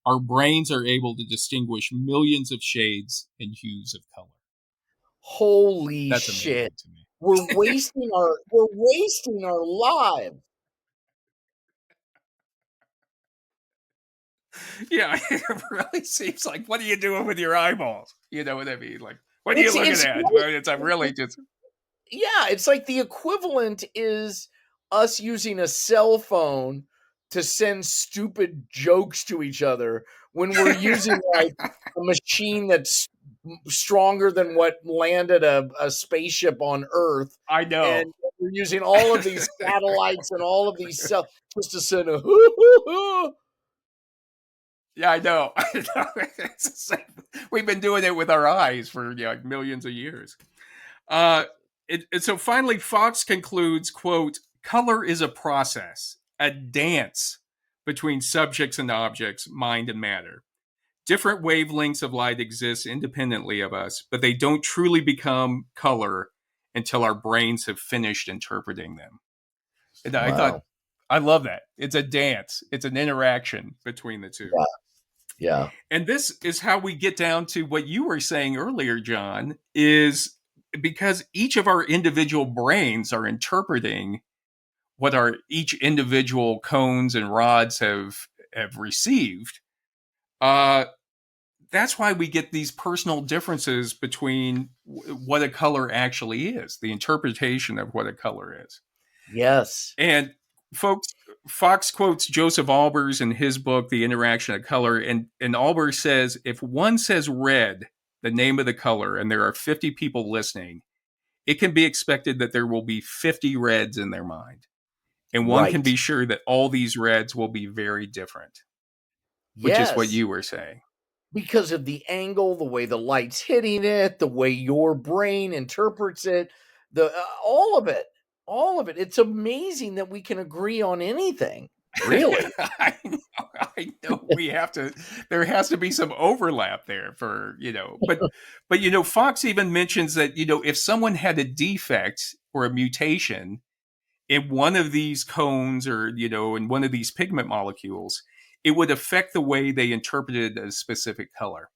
our brains are able to distinguish millions of shades and hues of color. Holy That's shit. amazing to me. We're wasting our lives. Yeah, it really seems like, what are you doing with your eyeballs? You know what I mean? Like, what are you looking It's at? Well, I'm really just. yeah, it's like the equivalent is us using a cell phone to send stupid jokes to each other when we're using like a machine that's stronger than what landed a spaceship on Earth. I know. And we're using all of these satellites and all of these cells just to send a hoo hoo hoo. Yeah, I know. We've been doing it with our eyes for millions of years. Uh, so finally, Fox concludes, quote, color is a process, a dance between subjects and objects, mind and matter. Different wavelengths of light exist independently of us, but they don't truly become color until our brains have finished interpreting them. And I thought, Wow. I love that. It's a dance. It's an interaction between the two. Yeah. Yeah. And this is how we get down to what you were saying earlier, John, is because each of our individual brains are interpreting what our each individual cones and rods have received. That's why we get these personal differences between what a color actually is, the interpretation of what a color is. Yes. And Fox quotes Joseph Albers in his book, The Interaction of Color, and Albers says, if one says red, the name of the color, and there are 50 people listening, it can be expected that there will be 50 reds in their mind. And one can Right. be sure that all these reds will be very different, which is what Yes. you were saying. Because of the angle, the way the light's hitting it, the way your brain interprets it, all of it, all of it. It's amazing that we can agree on anything, really. I know we have to, there has to be some overlap there for, but Fox even mentions that, if someone had a defect or a mutation in one of these cones or, in one of these pigment molecules, it would affect the way they interpreted a specific color.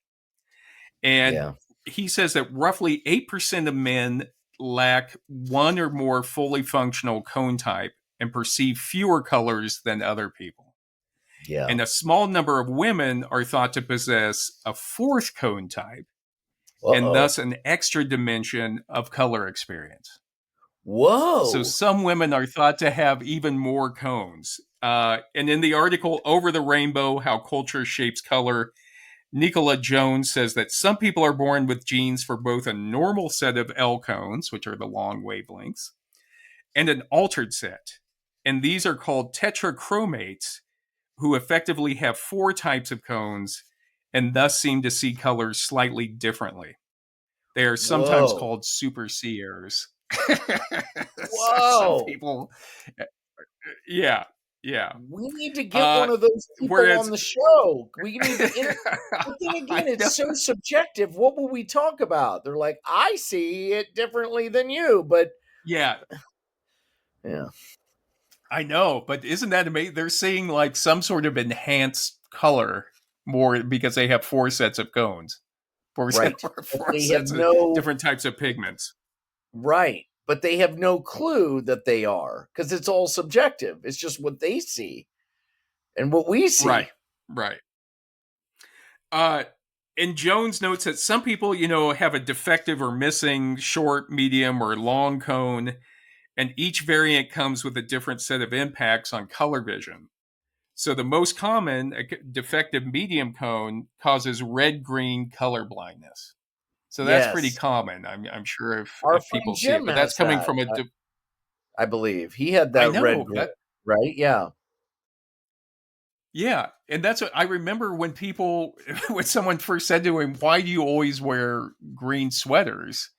And Yeah. he says that roughly 8% of men lack one or more fully functional cone type and perceive fewer colors than other people. Yeah. And a small number of women are thought to possess a fourth cone type and thus an extra dimension of color experience. Whoa. So some women are thought to have even more cones. And in the article Over the Rainbow, How Culture Shapes Color, Nicola Jones says that some people are born with genes for both a normal set of L cones, which are the long wavelengths, and an altered set. And these are called tetrachromates, who effectively have 4 types of cones and thus seem to see colors slightly differently. They are sometimes called super seers. Whoa. Some people, yeah. Yeah. We need to get Uh, one of those people on whereas, the show. We need to but then I again, it's know. so subjective. What will we talk about? They're like, I see it differently than you, but Yeah, yeah. I know. But isn't that amazing? They're seeing like some sort of enhanced color more because they have four sets of cones, Right. But four they have sets of no different types of pigments. right. But they have no clue that they are because it's all subjective. It's just what they see and what we Right, see. right. Uh, and Jones notes that some people, have a defective or missing short, medium, or long cone, and each variant comes with a different set of impacts on color vision. So the most common, a defective medium cone, causes red-green color blindness. So that's pretty Yes. common. I'm sure Our if friend people see it, Jim but that's has coming that, from a. I believe. He had I that red know grid, that. right? Yeah. Yeah, and that's what I remember when people, when someone first said to him, "Why do you always wear green sweaters?"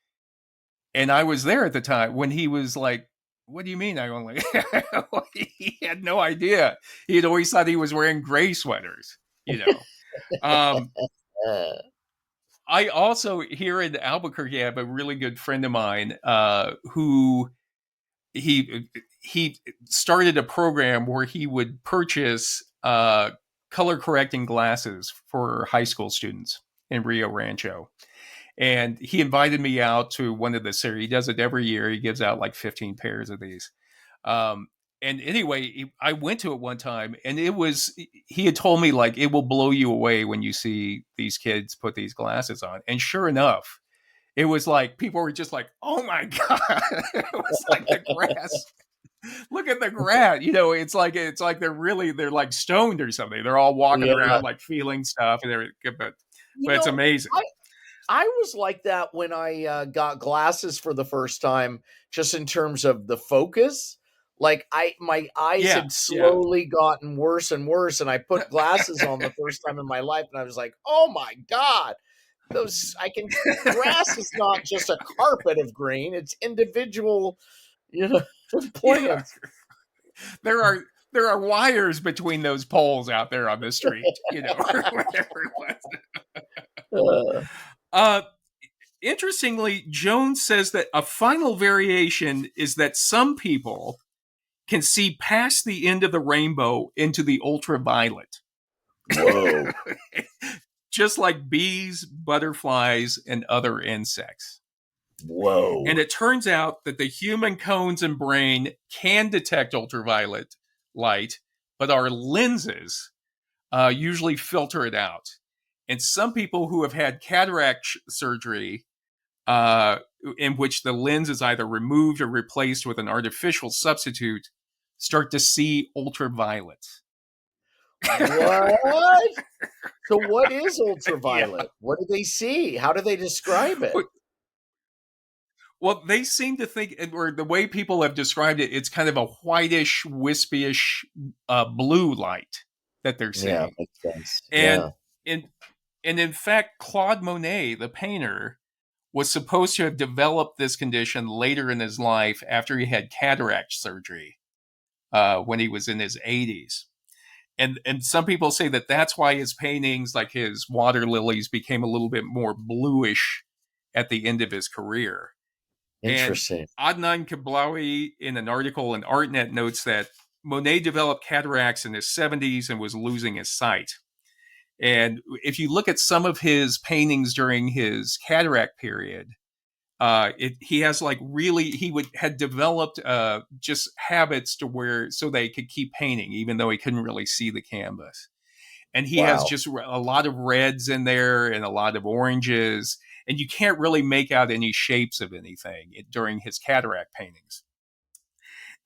And I was there at the time when he was like, "What do you mean? I only?" He had no idea. He had always thought he was wearing gray sweaters. You know. Um, Uh, I also here in Albuquerque have a really good friend of mine who he started a program where he would purchase color correcting glasses for high school students in Rio Rancho. And he invited me out to one of the series. He does it every year. He gives out like 15 pairs of these. Um, and anyway, I went to it one time, and he had told me, like, it will blow you away when you see these kids put these glasses on. And sure enough, it was like people were just like, "Oh my god!" It was like the grass. Look at the grass. It's like they're like stoned or something. They're all walking yeah. around like feeling stuff, and You but it's know, amazing. I was like that when I got glasses for the first time, just in terms of the focus. Like my eyes Yeah, had yeah. slowly gotten worse and worse, and I put glasses on the first time in my life, and I was like, "Oh my god, those I can." Grass is not just a carpet of green; it's individual, you know, Yeah, plants. there are there are wires between those poles out there on the street, or whatever it was. Uh, Uh, Interestingly, Jones says that a final variation is that some people can see past the end of the rainbow into the ultraviolet, whoa, just like bees, butterflies, and other insects. And whoa! it turns out that the human cones and brain can detect ultraviolet light, but our lenses usually filter it out. And some people who have had cataract surgery, uh, in which the lens is either removed or replaced with an artificial substitute, start to see ultraviolet. What? So, what is Yeah. ultraviolet? What do they see? How do they describe it? Well, they seem to think, or the way people have described it, it's kind of a whitish, wispyish blue light that they're Yeah, seeing. makes sense. And Yeah. in and in fact, Claude Monet, the painter, was supposed to have developed this condition later in his life after he had cataract surgery when he was in his 80s. And some people say that that's why his paintings, like his water lilies, became a little bit more bluish at the end of his career. And Interesting. Adnan Kablawi, in an article in ArtNet, notes that Monet developed cataracts in his 70s and was losing his sight. And if you look at some of his paintings during his cataract period, he has like really had developed just habits to where so they could keep painting even though he couldn't really see the canvas. And he has Wow. just a lot of reds in there and a lot of oranges, and you can't really make out any shapes of anything during his cataract paintings.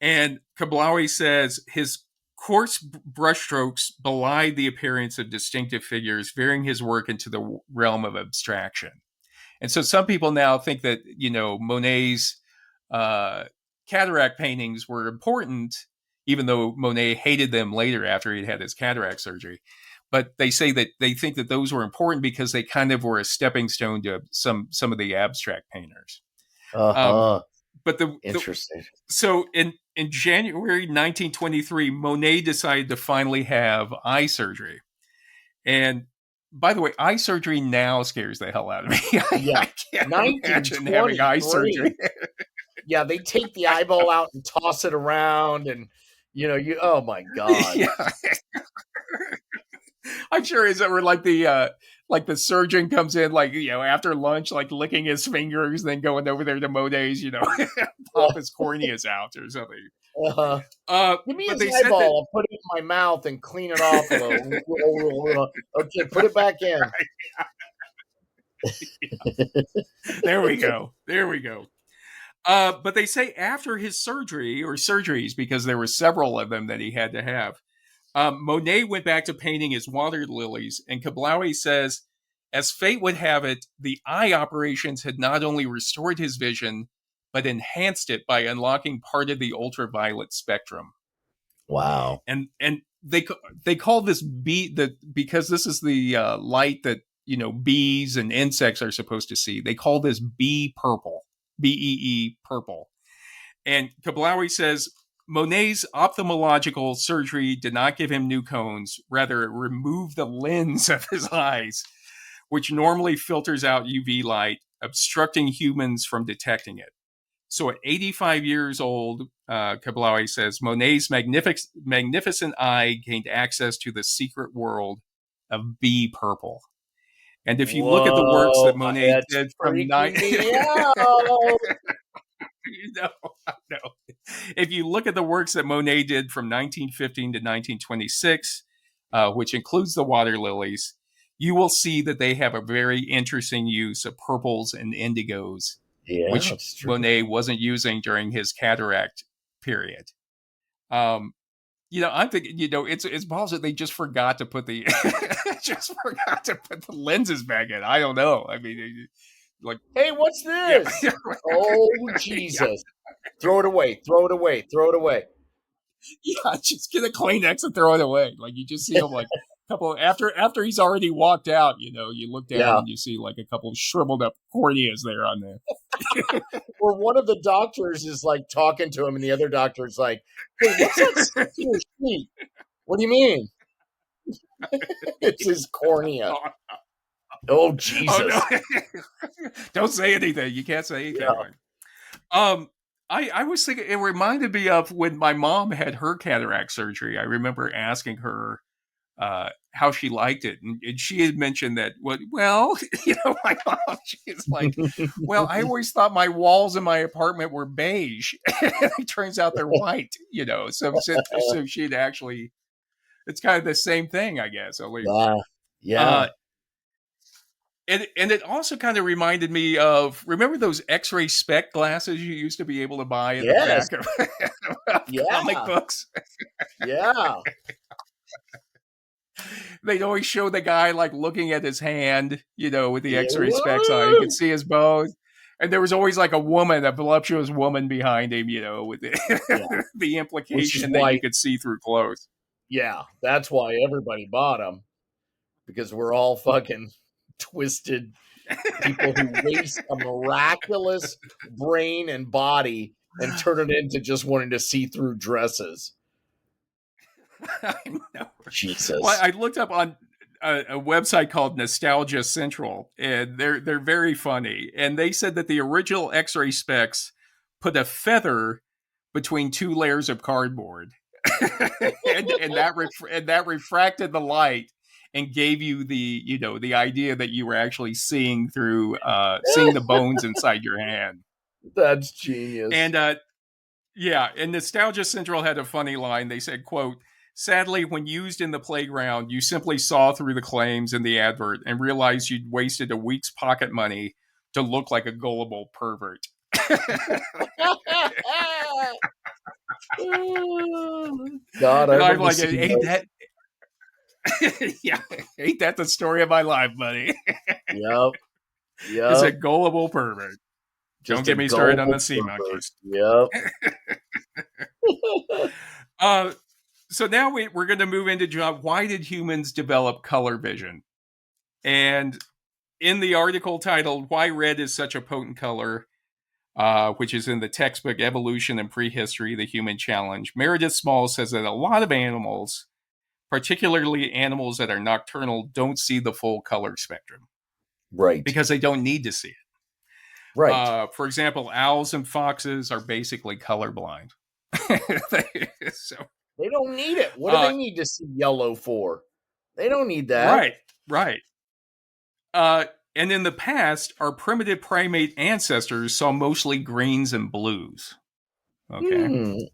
And Kablawi says his coarse brushstrokes belied the appearance of distinctive figures, veering his work into the realm of abstraction. And so some people now think that, Monet's uh, cataract paintings were important, even though Monet hated them later after he'd had his cataract surgery. But they say that they think that those were important because they kind of were a stepping stone to some of the abstract painters. Um, Uh-huh. but Interesting. so in January 1923, Monet decided to finally have eye surgery. And by the way, eye surgery now scares the hell out of me. Yeah. I can't imagine having eye 1923. surgery. Yeah, they take the eyeball out and toss it around, and oh my God. Yeah. I'm sure is ever like the surgeon comes in like after lunch like licking his fingers, then going over there to Monet's, pop his corneas out or something. Uh-huh. Uh, Give me but his they said that eyeball. I'll put it in my mouth and clean it off a little. Okay, put it back in. there we go. There we go. But they say after his surgery or surgeries, because there were several of them that he had to have, Monet went back to painting his water lilies, and Kablawi says, as fate would have it, the eye operations had not only restored his vision, but enhanced it by unlocking part of the ultraviolet spectrum. Wow. And they call this because this is the light that bees and insects are supposed to see. They call this bee purple, BEE purple. And Kablawi says Monet's ophthalmological surgery did not give him new cones, rather, it removed the lens of his eyes, which normally filters out UV light, obstructing humans from detecting it. So at 85 years old, Kablawi says, Monet's magnificent eye gained access to the secret world of bee purple. And if you look at the works that Monet that's did from freaking me out. No. If you look at the works that Monet did from 1915 to 1926, which includes the water lilies, you will see that they have a very interesting use of purples and indigos, which Monet wasn't using during his cataract period. I'm thinking, it's possible they just forgot to put the lenses back in. I don't know. I mean, like, hey, what's this? Yeah. Oh, Jesus. Yeah. Throw it away. Yeah, just get a Kleenex and throw it away. Like, you just see him like a couple after he's already walked out, you look down and you see like a couple of shriveled up corneas there on there. Or one of the doctors is like talking to him and the other doctor's like, hey, what's that in your sheet? What do you mean? It's his cornea. Oh, Jesus. Oh, no. Don't say anything. You can't say anything. Yeah. I was thinking, it reminded me of when my mom had her cataract surgery. I remember asking her how she liked it. And she had mentioned that, my mom, she's like, well, I always thought my walls in my apartment were beige. It turns out they're white, so she'd actually, it's kind of the same thing, I guess. At least. Yeah. And it also kind of reminded me of, remember those X-ray spec glasses you used to be able to buy in the back of comic books? Yeah. They'd always show the guy like looking at his hand, with the X-ray specs on. You could see his bones. And there was always like a voluptuous woman behind him, with the implication that you could see through clothes. Yeah, that's why everybody bought them. Because we're all fucking twisted people who waste a miraculous brain and body and turn it into just wanting to see through dresses. I know. Jesus. Well, I looked up on a website called Nostalgia Central, and they're very funny. And they said that the original X-ray specs put a feather between two layers of cardboard, and that refracted the light and gave you the idea that you were actually seeing through seeing the bones inside your hand. That's genius. And and Nostalgia Central had a funny line. They said, quote, sadly, when used in the playground, you simply saw through the claims in the advert and realized you'd wasted a week's pocket money to look like a gullible pervert. God, I'm like, ain't that the story of my life, buddy? Yep. It's a gullible pervert. Don't get me started on the sea monkeys. Yep. So now we're going to move into, John, why did humans develop color vision? And in the article titled, Why Red is Such a Potent Color, which is in the textbook Evolution and Prehistory, The Human Challenge. Meredith Small says that a lot of animals, particularly animals that are nocturnal, don't see the full color spectrum. Right. Because they don't need to see it. Right. For example, owls and foxes are basically colorblind. So, they don't need it. What do they need to see yellow for? They don't need that. Right. And in the past, our primitive primate ancestors saw mostly greens and blues. Okay.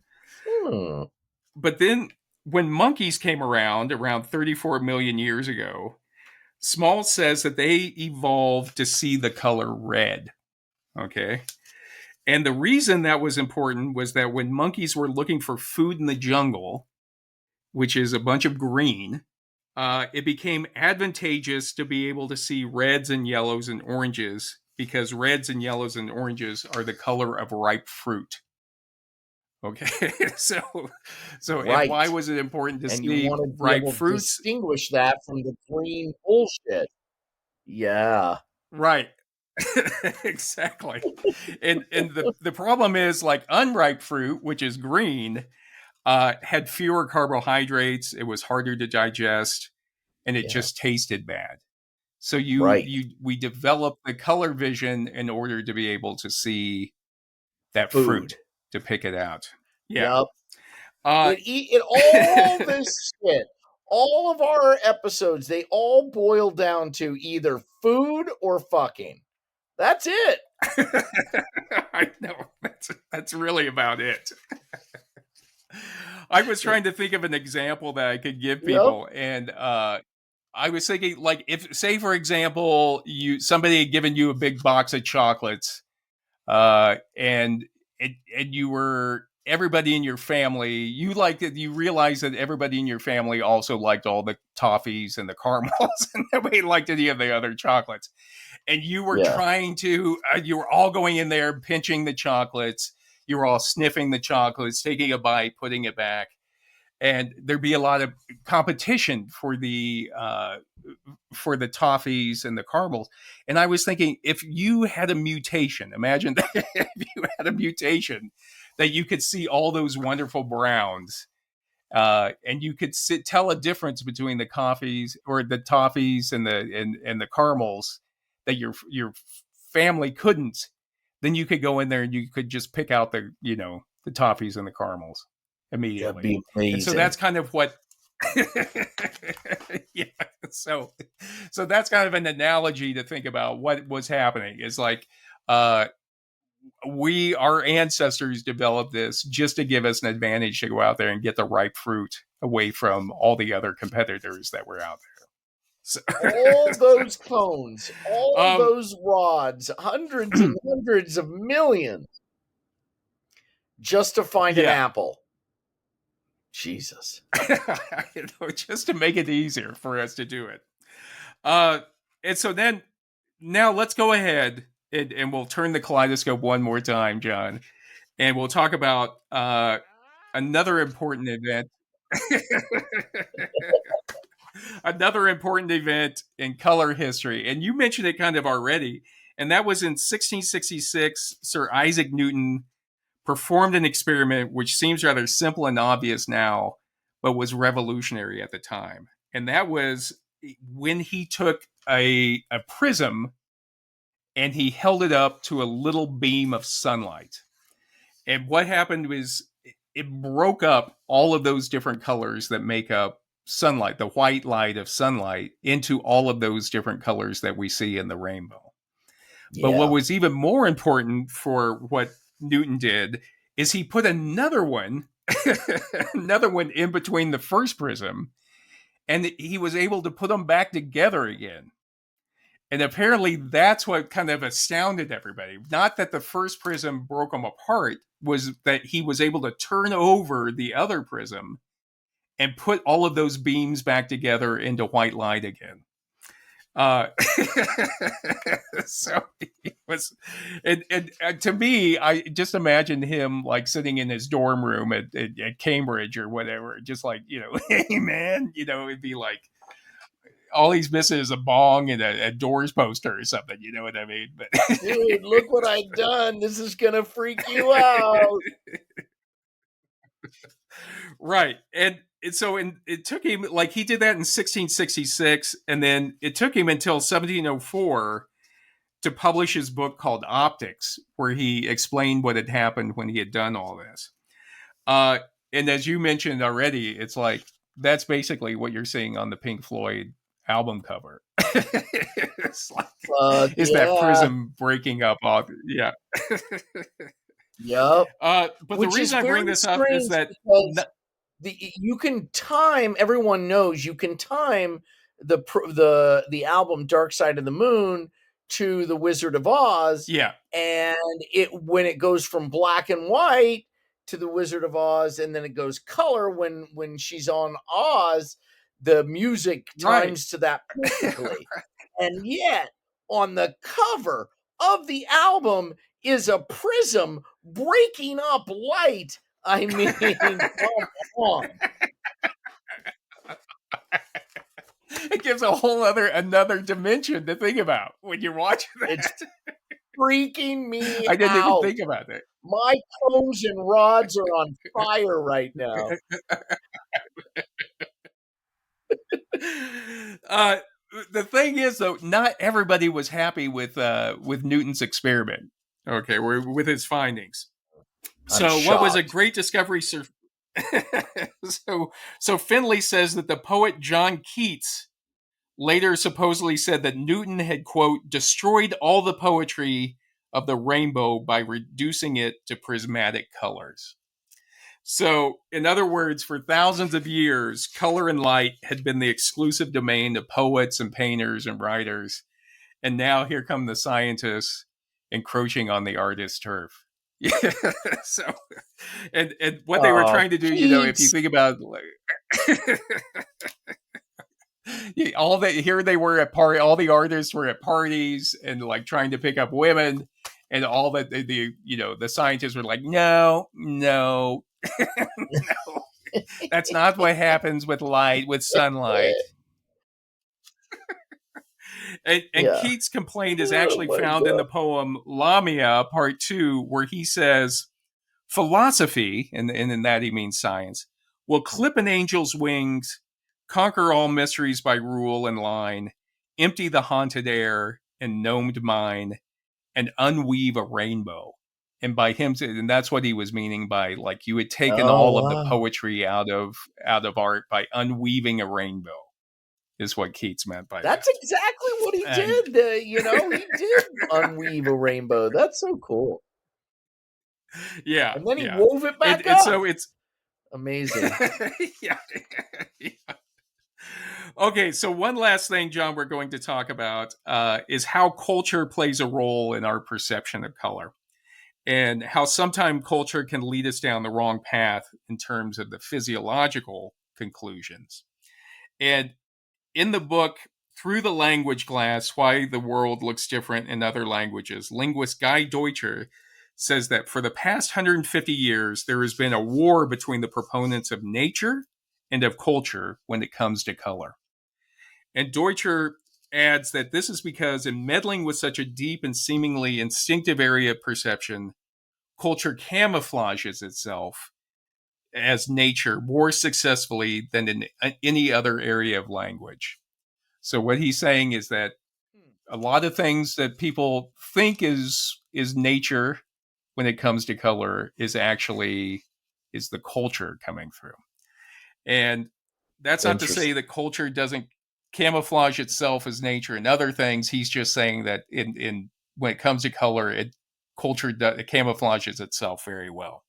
But then when monkeys came around 34 million years ago, Small says that they evolved to see the color red. Okay. And the reason that was important was that when monkeys were looking for food in the jungle, which is a bunch of green, it became advantageous to be able to see reds and yellows and oranges, because reds and yellows and oranges are the color of ripe fruit. Okay, so right. And why was it important to and see you want to ripe fruits? Distinguish that from the green bullshit. Yeah. Right. Exactly. And the problem is, like, unripe fruit, which is green, had fewer carbohydrates. It was harder to digest, and it just tasted bad. So we developed the color vision in order to be able to see that fruit, to pick it out. Yeah. Yep. It all this shit, all of our episodes, they all boil down to either food or fucking. That's it. I know. That's really about it. I was trying to think of an example that I could give people, and I was thinking, like, if, say, for example, somebody had given you a big box of chocolates, and you were, everybody in your family, you liked it, you realized that everybody in your family also liked all the toffees and the caramels, and nobody liked any of the other chocolates. And you were trying to, you were all going in there, pinching the chocolates. You were all sniffing the chocolates, taking a bite, putting it back. And there'd be a lot of competition for the toffees and the caramels. And I was thinking, if you had a mutation, imagine that if you had a mutation that you could see all those wonderful browns, and you could tell a difference between the coffees or the toffees and the caramels that your family couldn't, then you could go in there and you could just pick out the toffees and the caramels immediately. That'd be amazing. And so that's kind of what yeah. So that's kind of an analogy to think about what was happening. It's like our ancestors developed this just to give us an advantage to go out there and get the ripe fruit away from all the other competitors that were out there. So, all those cones, all those rods, hundreds and hundreds of millions, just to find an apple. Jesus. Just to make it easier for us to do it. And so then, now let's go ahead and we'll turn the kaleidoscope one more time, John, and we'll talk about another important event. Another important event in color history. And you mentioned it kind of already. And that was in 1666, Sir Isaac Newton performed an experiment which seems rather simple and obvious now, but was revolutionary at the time. And that was when he took a prism and he held it up to a little beam of sunlight. And what happened was it broke up all of those different colors that make up sunlight, the white light of sunlight, into all of those different colors that we see in the rainbow. But what was even more important for what Newton did is he put another one in between the first prism, and he was able to put them back together again. And apparently that's what kind of astounded everybody. Not that the first prism broke them apart, was that he was able to turn over the other prism and put all of those beams back together into white light again. So it was, and to me, I just imagine him like sitting in his dorm room at Cambridge or whatever, just like, hey man, it'd be like, all he's missing is a bong and a Doors poster or something. You know what I mean? But Dude, look what I've done. This is going to freak you out. Right. And so it took him, like, he did that in 1666, and then it took him until 1704 to publish his book called Optics, where he explained what had happened when he had done all this. And as you mentioned already, it's like that's basically what you're seeing on the Pink Floyd album cover. It's like, is that prism breaking up? Yeah. Yep. But Which the reason I bring this up is that you can time. Everyone knows you can time the album Dark Side of the Moon to the Wizard of Oz. Yeah. And when it goes from black and white to the Wizard of Oz, and then it goes color when she's on Oz, the music times to that perfectly. And yet on the cover of the album is a prism breaking up light. I mean, come on. It gives a whole another dimension to think about when you're watching that. It's freaking me out. I didn't even think about it. My toes and rods are on fire right now. The thing is, though, not everybody was happy with Newton's experiment. Okay, with his findings. So what was a great discovery? So Finlay says that the poet John Keats later supposedly said that Newton had, quote, destroyed all the poetry of the rainbow by reducing it to prismatic colors. So, in other words, for thousands of years, color and light had been the exclusive domain of poets and painters and writers. And now here come the scientists encroaching on the artist's turf. Yeah. So, and what they were trying to do, you know, if you think about all that, here they were at all the artists were at parties and like trying to pick up women, and all that the scientists were like, no, no, that's not what happens with light, with sunlight. And Keats' complaint is actually found in the poem Lamia, Part 2, where he says, philosophy, and in that he means science, will clip an angel's wings, conquer all mysteries by rule and line, empty the haunted air and gnomed mind, and unweave a rainbow. And by him, and that's what he was meaning by, like, you had taken all of the poetry out of art by unweaving a rainbow, is what Keats meant by that. That's exactly what he did. He did unweave a rainbow. That's so cool. Yeah. And then he wove it back up. So it's amazing. Yeah. Okay, so one last thing, John, we're going to talk about is how culture plays a role in our perception of color, and how sometimes culture can lead us down the wrong path in terms of the physiological conclusions. And in the book, Through the Language Glass, Why the World Looks Different in Other Languages, linguist Guy Deutscher says that for the past 150 years, there has been a war between the proponents of nature and of culture when it comes to color. And Deutscher adds that this is because in meddling with such a deep and seemingly instinctive area of perception, culture camouflages itself as nature more successfully than in any other area of language. So what he's saying is that a lot of things that people think is nature when it comes to color is the culture coming through. And that's not to say that culture doesn't camouflage itself as nature and other things. He's just saying that in when it comes to color, it camouflages itself very well.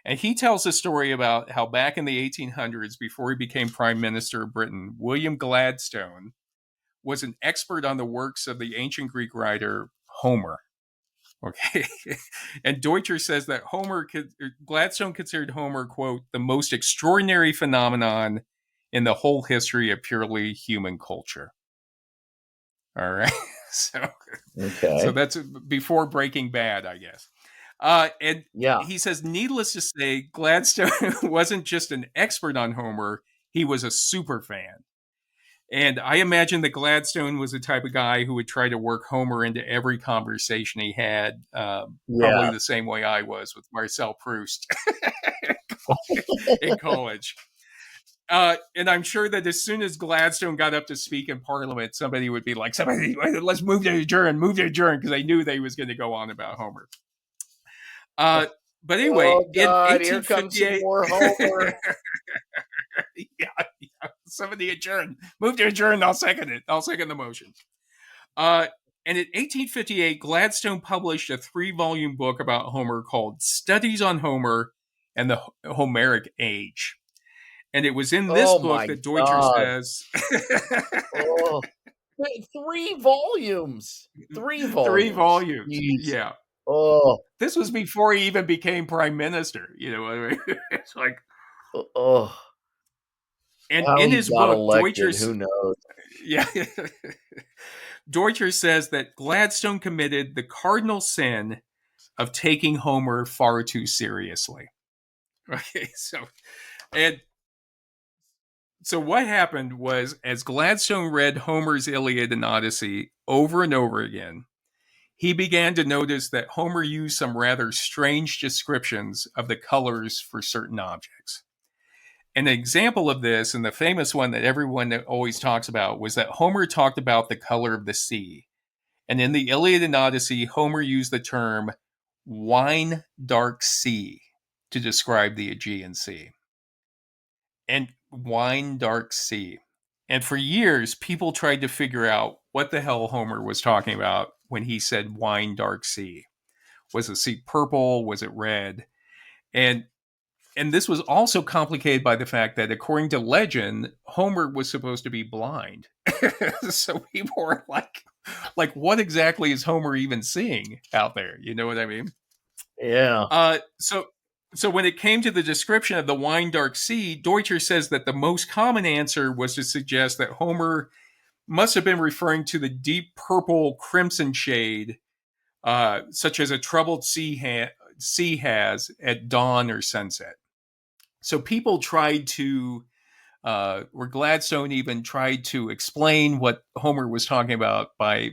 And he tells a story about how back in the 1800s, before he became Prime Minister of Britain, William Gladstone was an expert on the works of the ancient Greek writer Homer. Okay. And Deutscher says that Gladstone considered Homer, quote, the most extraordinary phenomenon in the whole history of purely human culture. All right. So that's before Breaking Bad, I guess. And he says, needless to say, Gladstone wasn't just an expert on Homer, he was a super fan. And I imagine that Gladstone was the type of guy who would try to work Homer into every conversation he had, probably Yeah. the same way I was with Marcel Proust in college. And I'm sure that as soon as Gladstone got up to speak in Parliament, somebody would be like, "Somebody, let's move to adjourn, because they knew they was going to go on about Homer. Uh, but anyway, Oh in God, here comes some 1858, more Homer. yeah, somebody adjourn, move to adjourn. I'll second it. I'll second the motion. Uh, and in 1858, Gladstone published a 3-volume book about Homer called Studies on Homer and the Homeric Age. And it was in this Oh book my that Deutscher God. says Oh, 3 volumes. 3 volumes. 3 volumes. Jeez. Yeah. Oh, This was before he even became prime minister. You know what I mean? It's like, oh. and How in he his got book, elected, who knows? yeah, Deutscher says that Gladstone committed the cardinal sin of taking Homer far too seriously. Okay, and so what happened was, as Gladstone read Homer's Iliad and Odyssey over and over again, he began to notice that Homer used some rather strange descriptions of the colors for certain objects. An example of this, and the famous one that everyone always talks about, was that Homer talked about the color of the sea. And in the Iliad and Odyssey, Homer used the term wine dark sea to describe the Aegean Sea. And wine dark sea. And for years, people tried to figure out what the hell Homer was talking about when he said wine dark sea. Was the sea purple? Was it red? And this was also complicated by the fact that, according to legend, Homer was supposed to be blind. So people were like, what exactly is Homer even seeing out there? You know what I mean? Yeah. So when it came to the description of the wine dark sea, Deutscher says that the most common answer was to suggest that Homer must have been referring to the deep purple crimson shade, such as a troubled sea has at dawn or sunset. So people tried to, or Gladstone even tried to explain what Homer was talking about by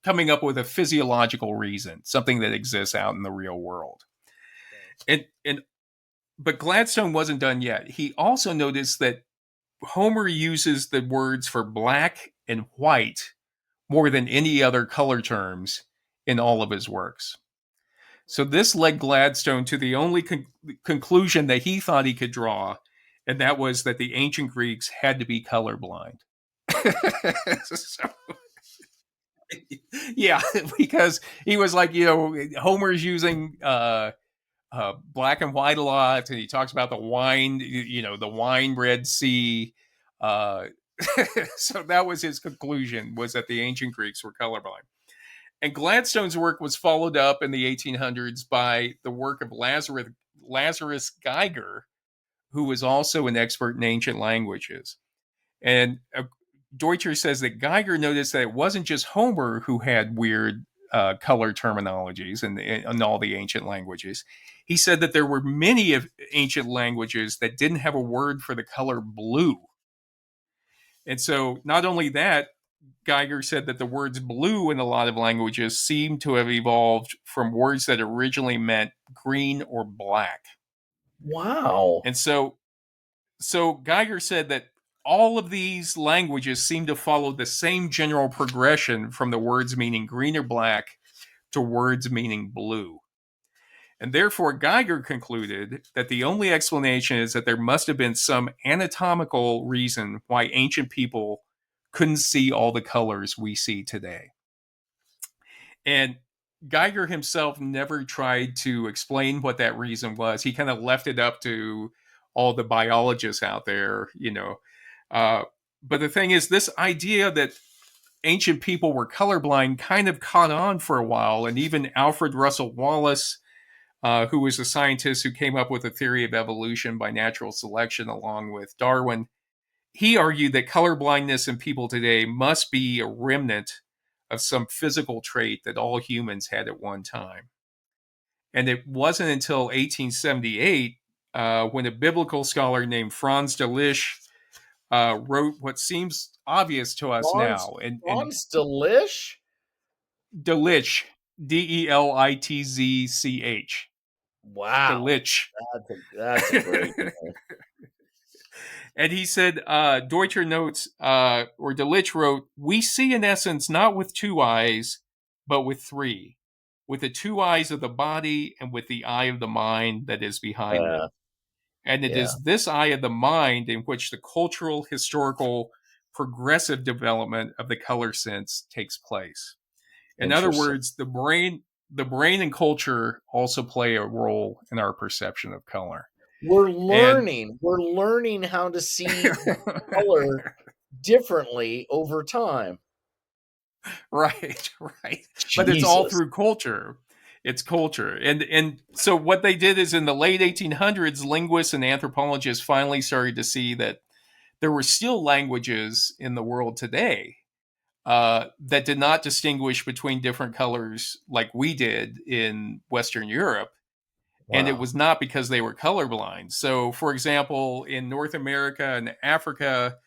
coming up with a physiological reason, something that exists out in the real world. And but Gladstone wasn't done yet. He also noticed that Homer uses the words for black and white more than any other color terms in all of his works. So this led Gladstone to the only conclusion that he thought he could draw, and that was that the ancient Greeks had to be colorblind. So, yeah, because he was like, Homer's using black and white a lot, and he talks about the wine, the wine red sea. Uh, so that was his conclusion, was that the ancient Greeks were colorblind. And Gladstone's work was followed up in the 1800s by the work of Lazarus Geiger, who was also an expert in ancient languages. And Deutscher says that Geiger noticed that it wasn't just Homer who had weird color terminologies in all the ancient languages. He said that there were many of ancient languages that didn't have a word for the color blue. And so not only that, Geiger said that the words blue in a lot of languages seem to have evolved from words that originally meant green or black. Wow. And so Geiger said that all of these languages seem to follow the same general progression from the words meaning green or black to words meaning blue. And therefore, Geiger concluded that the only explanation is that there must have been some anatomical reason why ancient people couldn't see all the colors we see today. And Geiger himself never tried to explain what that reason was. He kind of left it up to all the biologists out there, But the thing is, this idea that ancient people were colorblind kind of caught on for a while. And even Alfred Russel Wallace, who was a scientist who came up with a theory of evolution by natural selection along with Darwin, he argued that colorblindness in people today must be a remnant of some physical trait that all humans had at one time. And it wasn't until 1878 when a biblical scholar named Franz Delitzsch wrote what seems obvious to us now. And Franz Delitzsch? Delitzsch, Delitzch. Wow. Delitzsch. That's a great name. And he said, Deutscher notes, or Delitzsch wrote, "We see in essence not with 2 eyes, but with 3, with the 2 eyes of the body and with the eye of the mind that is behind them. And it is this eye of the mind in which the cultural, historical, progressive development of the color sense takes place." In other words, the brain and culture also play a role in our perception of color. We're learning how to see color differently over time. Right. But it's all through culture. It's culture. And so what they did is in the late 1800s, linguists and anthropologists finally started to see that there were still languages in the world today that did not distinguish between different colors like we did in Western Europe. Wow. And it was not because they were colorblind. So, for example, in North America and Africa,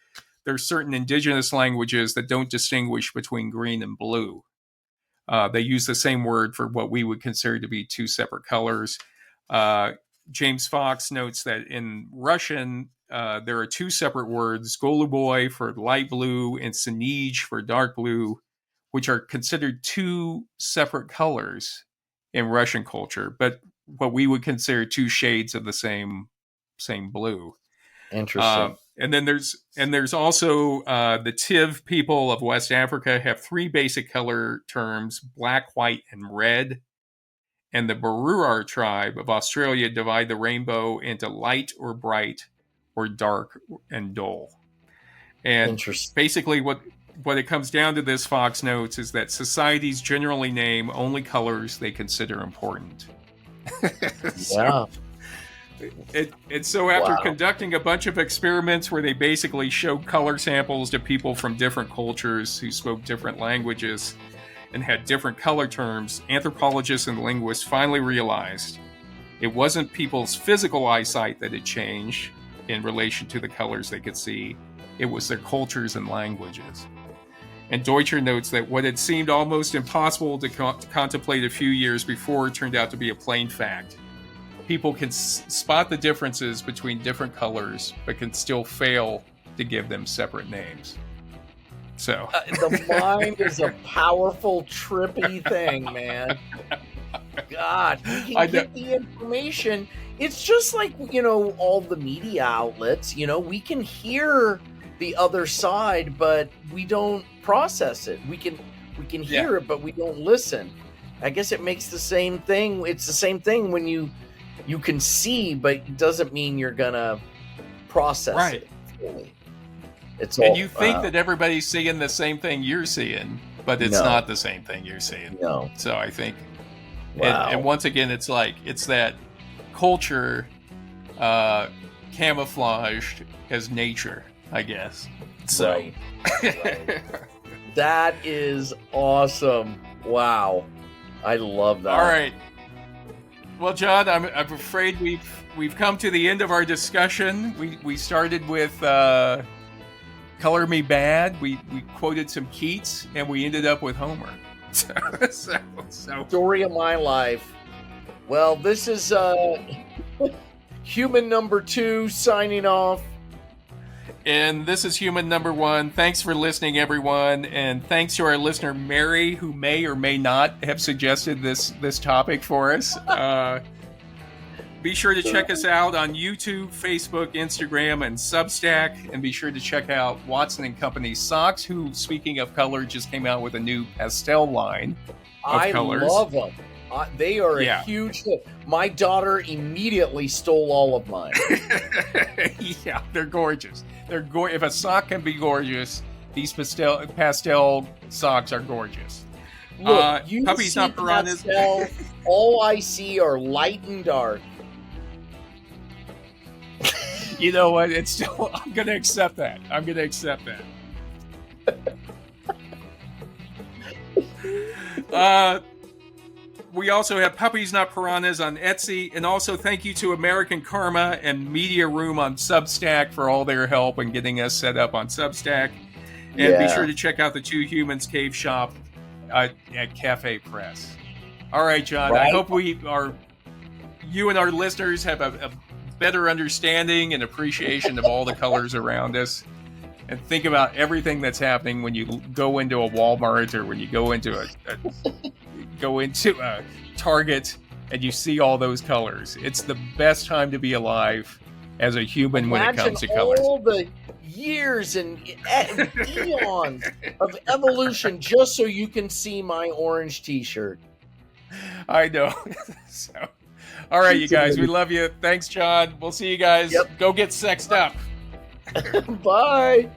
there's certain indigenous languages that don't distinguish between green and blue. They use the same word for what we would consider to be 2 separate colors. James Fox notes that in Russian, there are 2 separate words, Goluboy for light blue and Sinij for dark blue, which are considered 2 separate colors in Russian culture, but what we would consider 2 shades of the same blue. Interesting. And then there's also the Tiv people of West Africa have 3 basic color terms: black, white, and red. And the Baruar tribe of Australia divide the rainbow into light or bright, or dark and dull. And basically what it comes down to, this Fox notes, is that societies generally name only colors they consider important. So after conducting a bunch of experiments where they basically showed color samples to people from different cultures who spoke different languages and had different color terms, anthropologists and linguists finally realized it wasn't people's physical eyesight that had changed in relation to the colors they could see. It was their cultures and languages. And Deutscher notes that what had seemed almost impossible to contemplate a few years before turned out to be a plain fact. People can spot the differences between different colors, but can still fail to give them separate names. So the mind is a powerful, trippy thing, man. God, we can get the information. It's just like, all the media outlets, we can hear the other side, but we don't process it. We can hear it, but we don't listen. I guess it makes the same thing. It's the same thing when you can see, but it doesn't mean you're gonna process it fully. You think that everybody's seeing the same thing you're seeing, but it's not the same thing you're seeing. No. So I think, and once again, it's that culture camouflaged as nature, I guess. So. Right. That is awesome. Wow. I love that. All right. Well, John, I'm afraid we've come to the end of our discussion. We started with Color Me Bad. We quoted some Keats, and we ended up with Homer. So. Story of my life. Well, this is human number 2 signing off. And this is human number 1. Thanks for listening, everyone. And thanks to our listener, Mary, who may or may not have suggested this topic for us. Be sure to check us out on YouTube, Facebook, Instagram, and Substack. And be sure to check out Watson & Company Socks, who, speaking of color, just came out with a new pastel line of colors. I love them. They are a huge hit. My daughter immediately stole all of mine. Yeah, they're gorgeous. If a sock can be gorgeous, these pastel socks are gorgeous. Look, you Puppies see Not Piranhas. Pastel, all I see are light and dark. You know what? I'm going to accept that. we also have Puppies Not Piranhas on Etsy, and also thank you to American Karma and Media Room on Substack for all their help in getting us set up on Substack. And be sure to check out the Two Humans Cave Shop at Cafe Press. All right, John. I hope you and our listeners have a better understanding and appreciation of all the colors around us. And think about everything that's happening when you go into a Walmart or when you go into a Target and you see all those colors. It's the best time to be alive as a human when it comes to colors. All the years and eons of evolution just so you can see my orange T-shirt. I know. So, all right, you guys, we love you. Thanks, John. We'll see you guys. Go get sexed up. Bye.